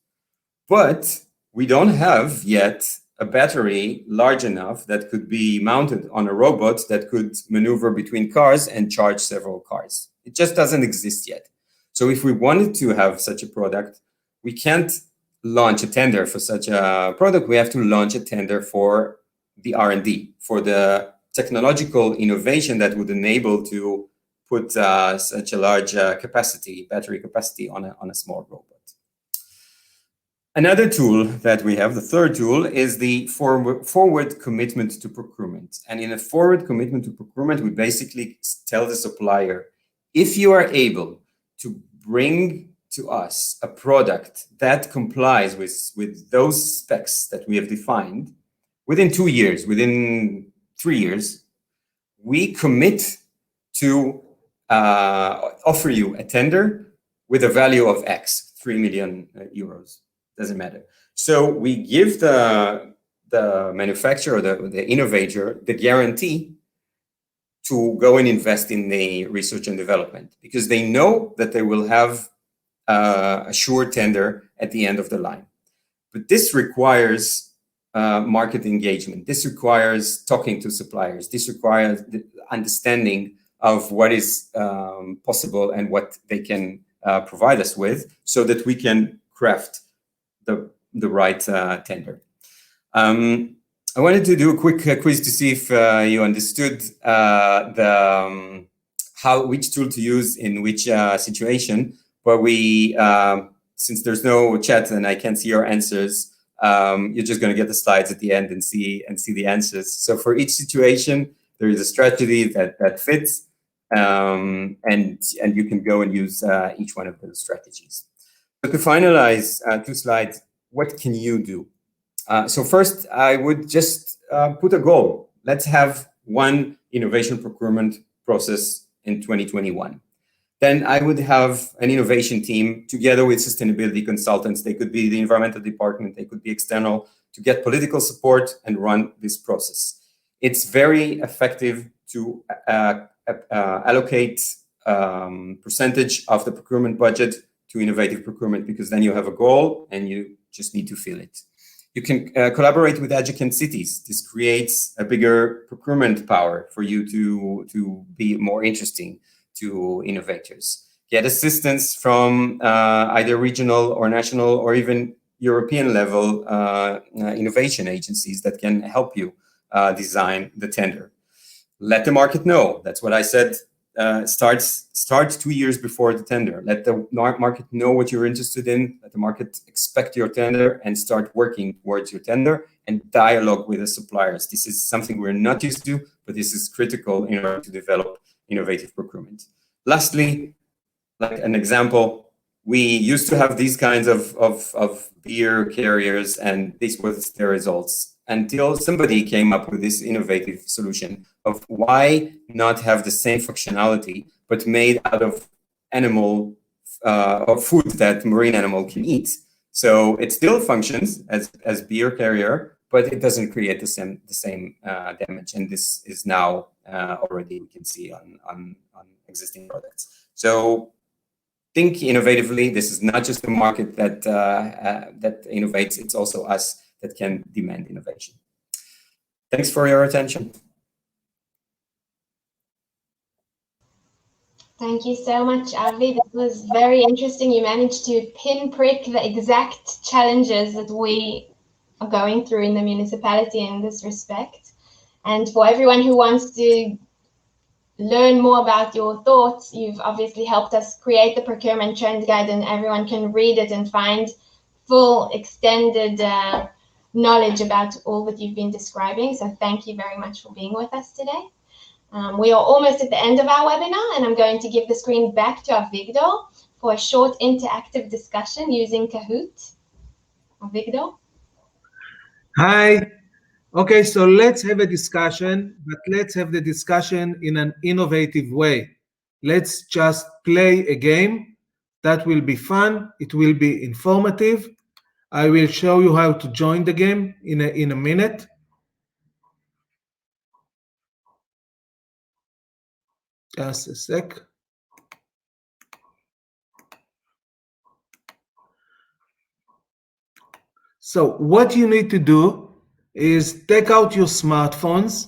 But we don't have yet a battery large enough that could be mounted on a robot that could maneuver between cars and charge several cars. It just doesn't exist yet. So if we wanted to have such a product, we can't launch a tender for such a product. We have to launch a tender for the R&D, for the technological innovation that would enable to put such a large battery capacity on a small robot. Another tool that we have, the third tool, is the forward commitment to procurement. And in a forward commitment to procurement, we basically tell the supplier, if you are able to bring to us a product that complies with those specs that we have defined, within 2 years, within 3 years, we commit to offer you a tender with a value of X, 3 million euros. Doesn't matter. So we give the manufacturer, the innovator, the guarantee to go and invest in the research and development, because they know that they will have a sure tender at the end of the line. But this requires market engagement. This requires talking to suppliers. This requires the understanding of what is possible and what they can provide us with, so that we can craft the right tender. I wanted to do a quick quiz to see if you understood which tool to use in which situation. But we, since there's no chat and I can't see your answers, you're just going to get the slides at the end and see the answers. So for each situation, there is a strategy that fits, and you can go and use each one of those strategies. So to finalize 2 slides, what can you do? So first, I would just put a goal. Let's have one innovation procurement process in 2021. Then I would have an innovation team together with sustainability consultants. They could be the environmental department, they could be external, to get political support and run this process. It's very effective to allocate percentage of the procurement budget to innovative procurement, because then you have a goal and you just need to fill it. You can collaborate with adjacent cities. This creates a bigger procurement power for you to be more interesting to innovators. Get assistance from either regional or national or even European level innovation agencies that can help you design the tender. Let the market know. That's what I said. Start 2 years before the tender. Let the market know what you're interested in. Let the market expect your tender and start working towards your tender, and dialogue with the suppliers. This is something we're not used to, but this is critical in order to develop innovative procurement. Lastly, like an example, we used to have these kinds of beer carriers, and this was the results, until somebody came up with this innovative solution of why not have the same functionality, but made out of animal or food that marine animal can eat. So it still functions as beer carrier, but it doesn't create the same damage. And this is now already, we can see on existing products. So think innovatively. This is not just the market that innovates, it's also us that can demand innovation. Thanks for your attention. Thank you so much, Avi. That was very interesting. You managed to pinprick the exact challenges that we are going through in the municipality in this respect. And for everyone who wants to learn more about your thoughts, you've obviously helped us create the procurement trend guide, and everyone can read it and find full extended knowledge about all that you've been describing. So thank you very much for being with us today. We are almost at the end of our webinar, and I'm going to give the screen back to Avigdor for a short interactive discussion using Kahoot. Avigdor? Hi. Okay, so let's have a discussion, but let's have the discussion in an innovative way. let's just play a game. That will be fun. It will be informative. I will show you how to join the game in a minute. Just a sec. So what you need to do is take out your smartphones.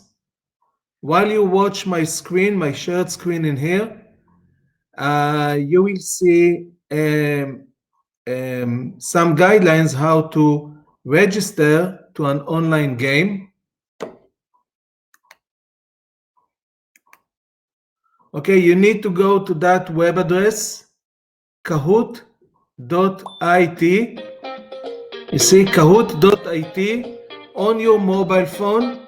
While you watch my screen, my shared screen in here, you will see some guidelines how to register to an online game. Okay, you need to go to that web address, kahoot.it. You see kahoot.it on your mobile phone,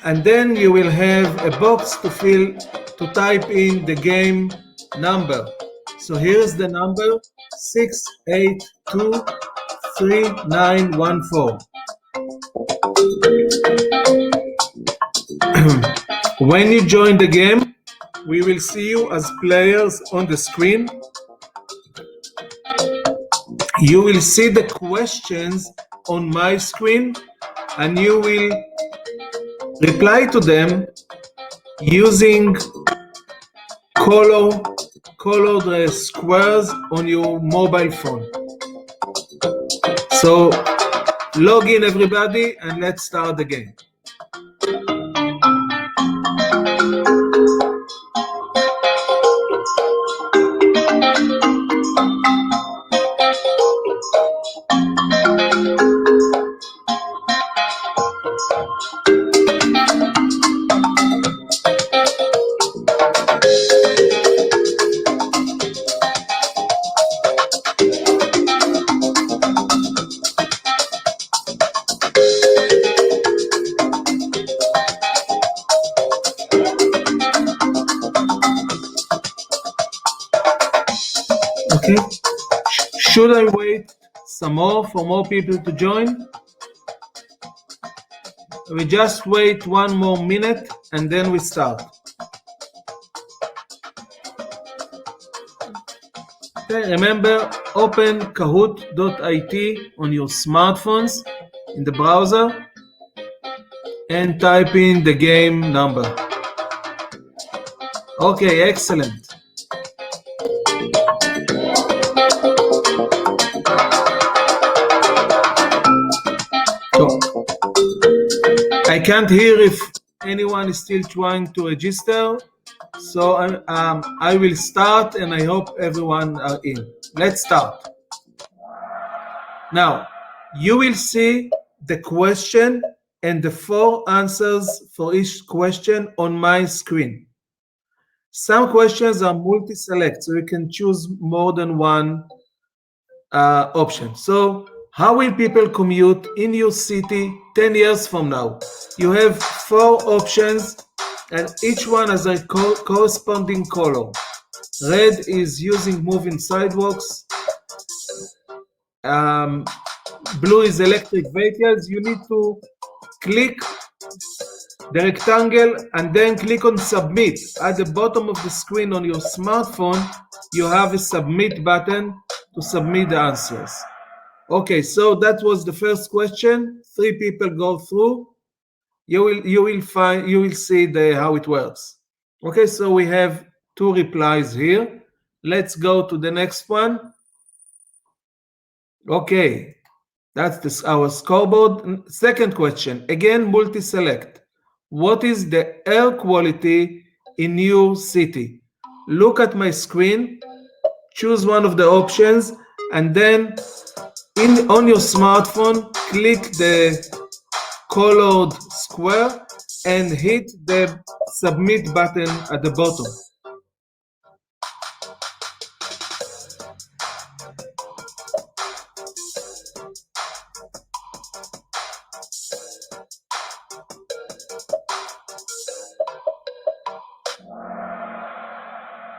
and then you will have a box to type in the game number. So here's the number 6823914. When you join the game, we will see you as players on the screen. You will see the questions on my screen, and you will reply to them using colored squares on your mobile phone. So log in, everybody, and let's start the game. Okay, should I wait some more for more people to join? We just wait 1 more minute and then we start. Okay, remember, open kahoot.it on your smartphones in the browser and type in the game number. Okay, excellent. So, I can't hear if anyone is still trying to register, so I will start and I hope everyone are in. Let's start. Now, you will see the question and the 4 answers for each question on my screen. Some questions are multi-select, so you can choose more than one option. So, how will people commute in your city 10 years from now? You have 4 options, and each one has a corresponding color. Red is using moving sidewalks. Blue is electric vehicles. You need to click the rectangle and then click on submit. At the bottom of the screen on your smartphone, you have a submit button to submit the answers. Okay, so that was the first question. 3 people go through. You will see how it works. Okay, so we have 2 replies here. Let's go to the next one. Okay, that's our scoreboard. Second question, again multi-select. What is the air quality in your city? Look at my screen, choose one of the options, and then on your smartphone, click the colored square and hit the submit button at the bottom.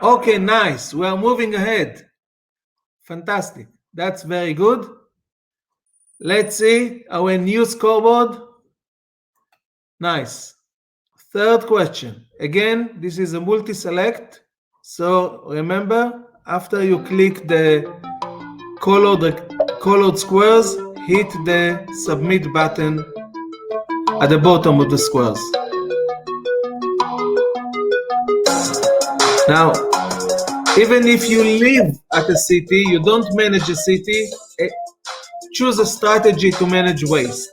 Okay, nice. We are moving ahead. Fantastic. That's very good. Let's see our new scoreboard. Nice. Third question. Again, this is a multi-select. So remember, after you click the colored squares, hit the submit button at the bottom of the squares. Now, even if you live at a city, you don't manage a city, choose a strategy to manage waste.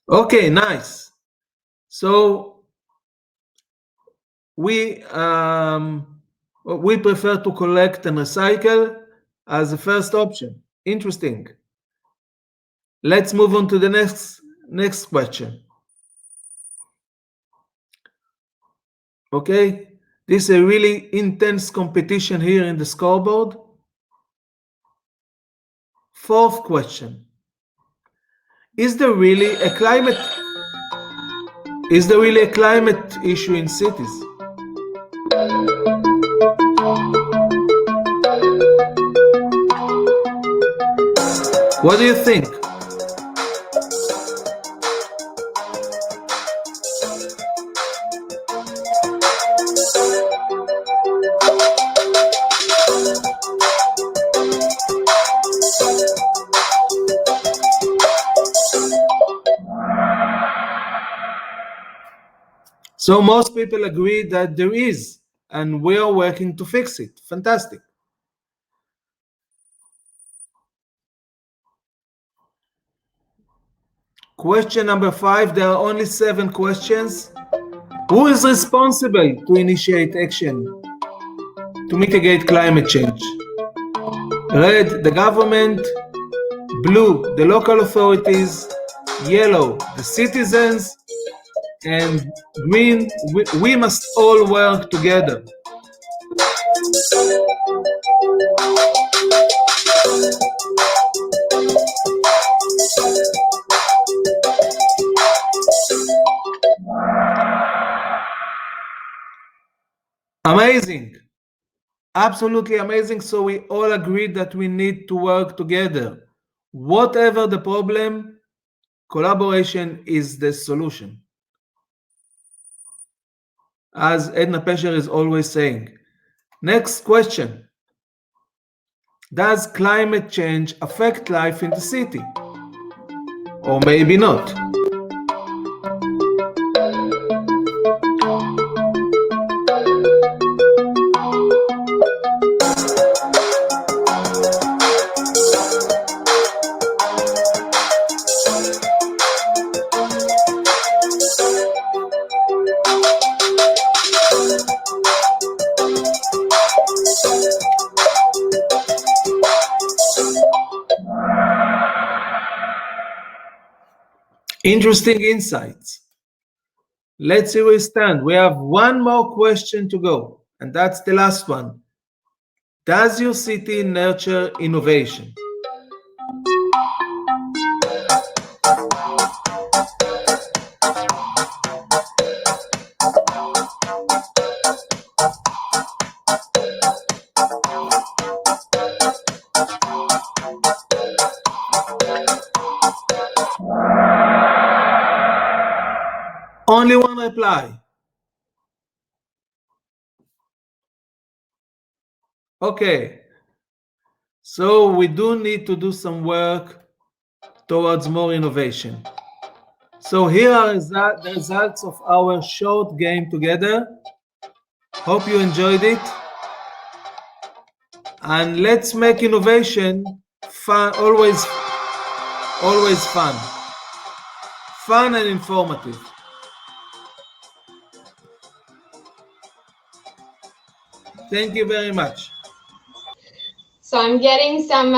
Okay, nice. So we prefer to collect and recycle as the first option. Interesting. Let's move on to the next question. Okay, this is a really intense competition here in the scoreboard. Fourth question. Is there really a climate issue in cities? What do you think? So most people agree that there is, and we are working to fix it. Fantastic. Question number 5, there are only 7 questions. Who is responsible to initiate action to mitigate climate change? Red, the government. Blue, the local authorities. Yellow, the citizens. And green, we must all work together. Amazing. Absolutely amazing. So we all agreed that we need to work together. Whatever the problem, collaboration is the solution. As Edna Pesher is always saying. Next question. Does climate change affect life in the city? Or maybe not. Interesting insights. Let's see where we stand. We have one more question to go, and that's the last one. Does your city nurture innovation? Only one reply. Okay. So we do need to do some work towards more innovation. So here are the results of our short game together. Hope you enjoyed it. And let's make innovation fun, always fun. Fun and informative. Thank you very much. So I'm getting some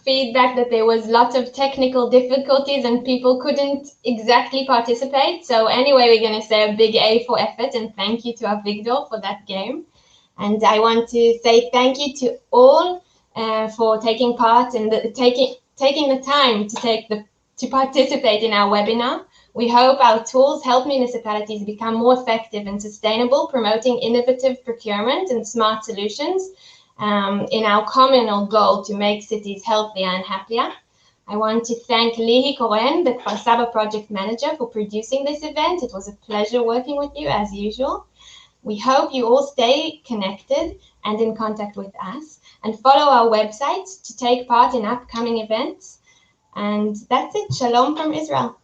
feedback that there was lots of technical difficulties and people couldn't exactly participate. So anyway, we're going to say a big A for effort and thank you to Avigdor for that game. And I want to say thank you to all for taking part and taking the time to participate in our webinar. We hope our tools help municipalities become more effective and sustainable, promoting innovative procurement and smart solutions. in our common goal to make cities healthier and happier. I want to thank Lihi Koren, the Kfar Saba project manager, for producing this event. It was a pleasure working with you as usual. We hope you all stay connected and in contact with us, and follow our website to take part in upcoming events. And that's it. Shalom from Israel.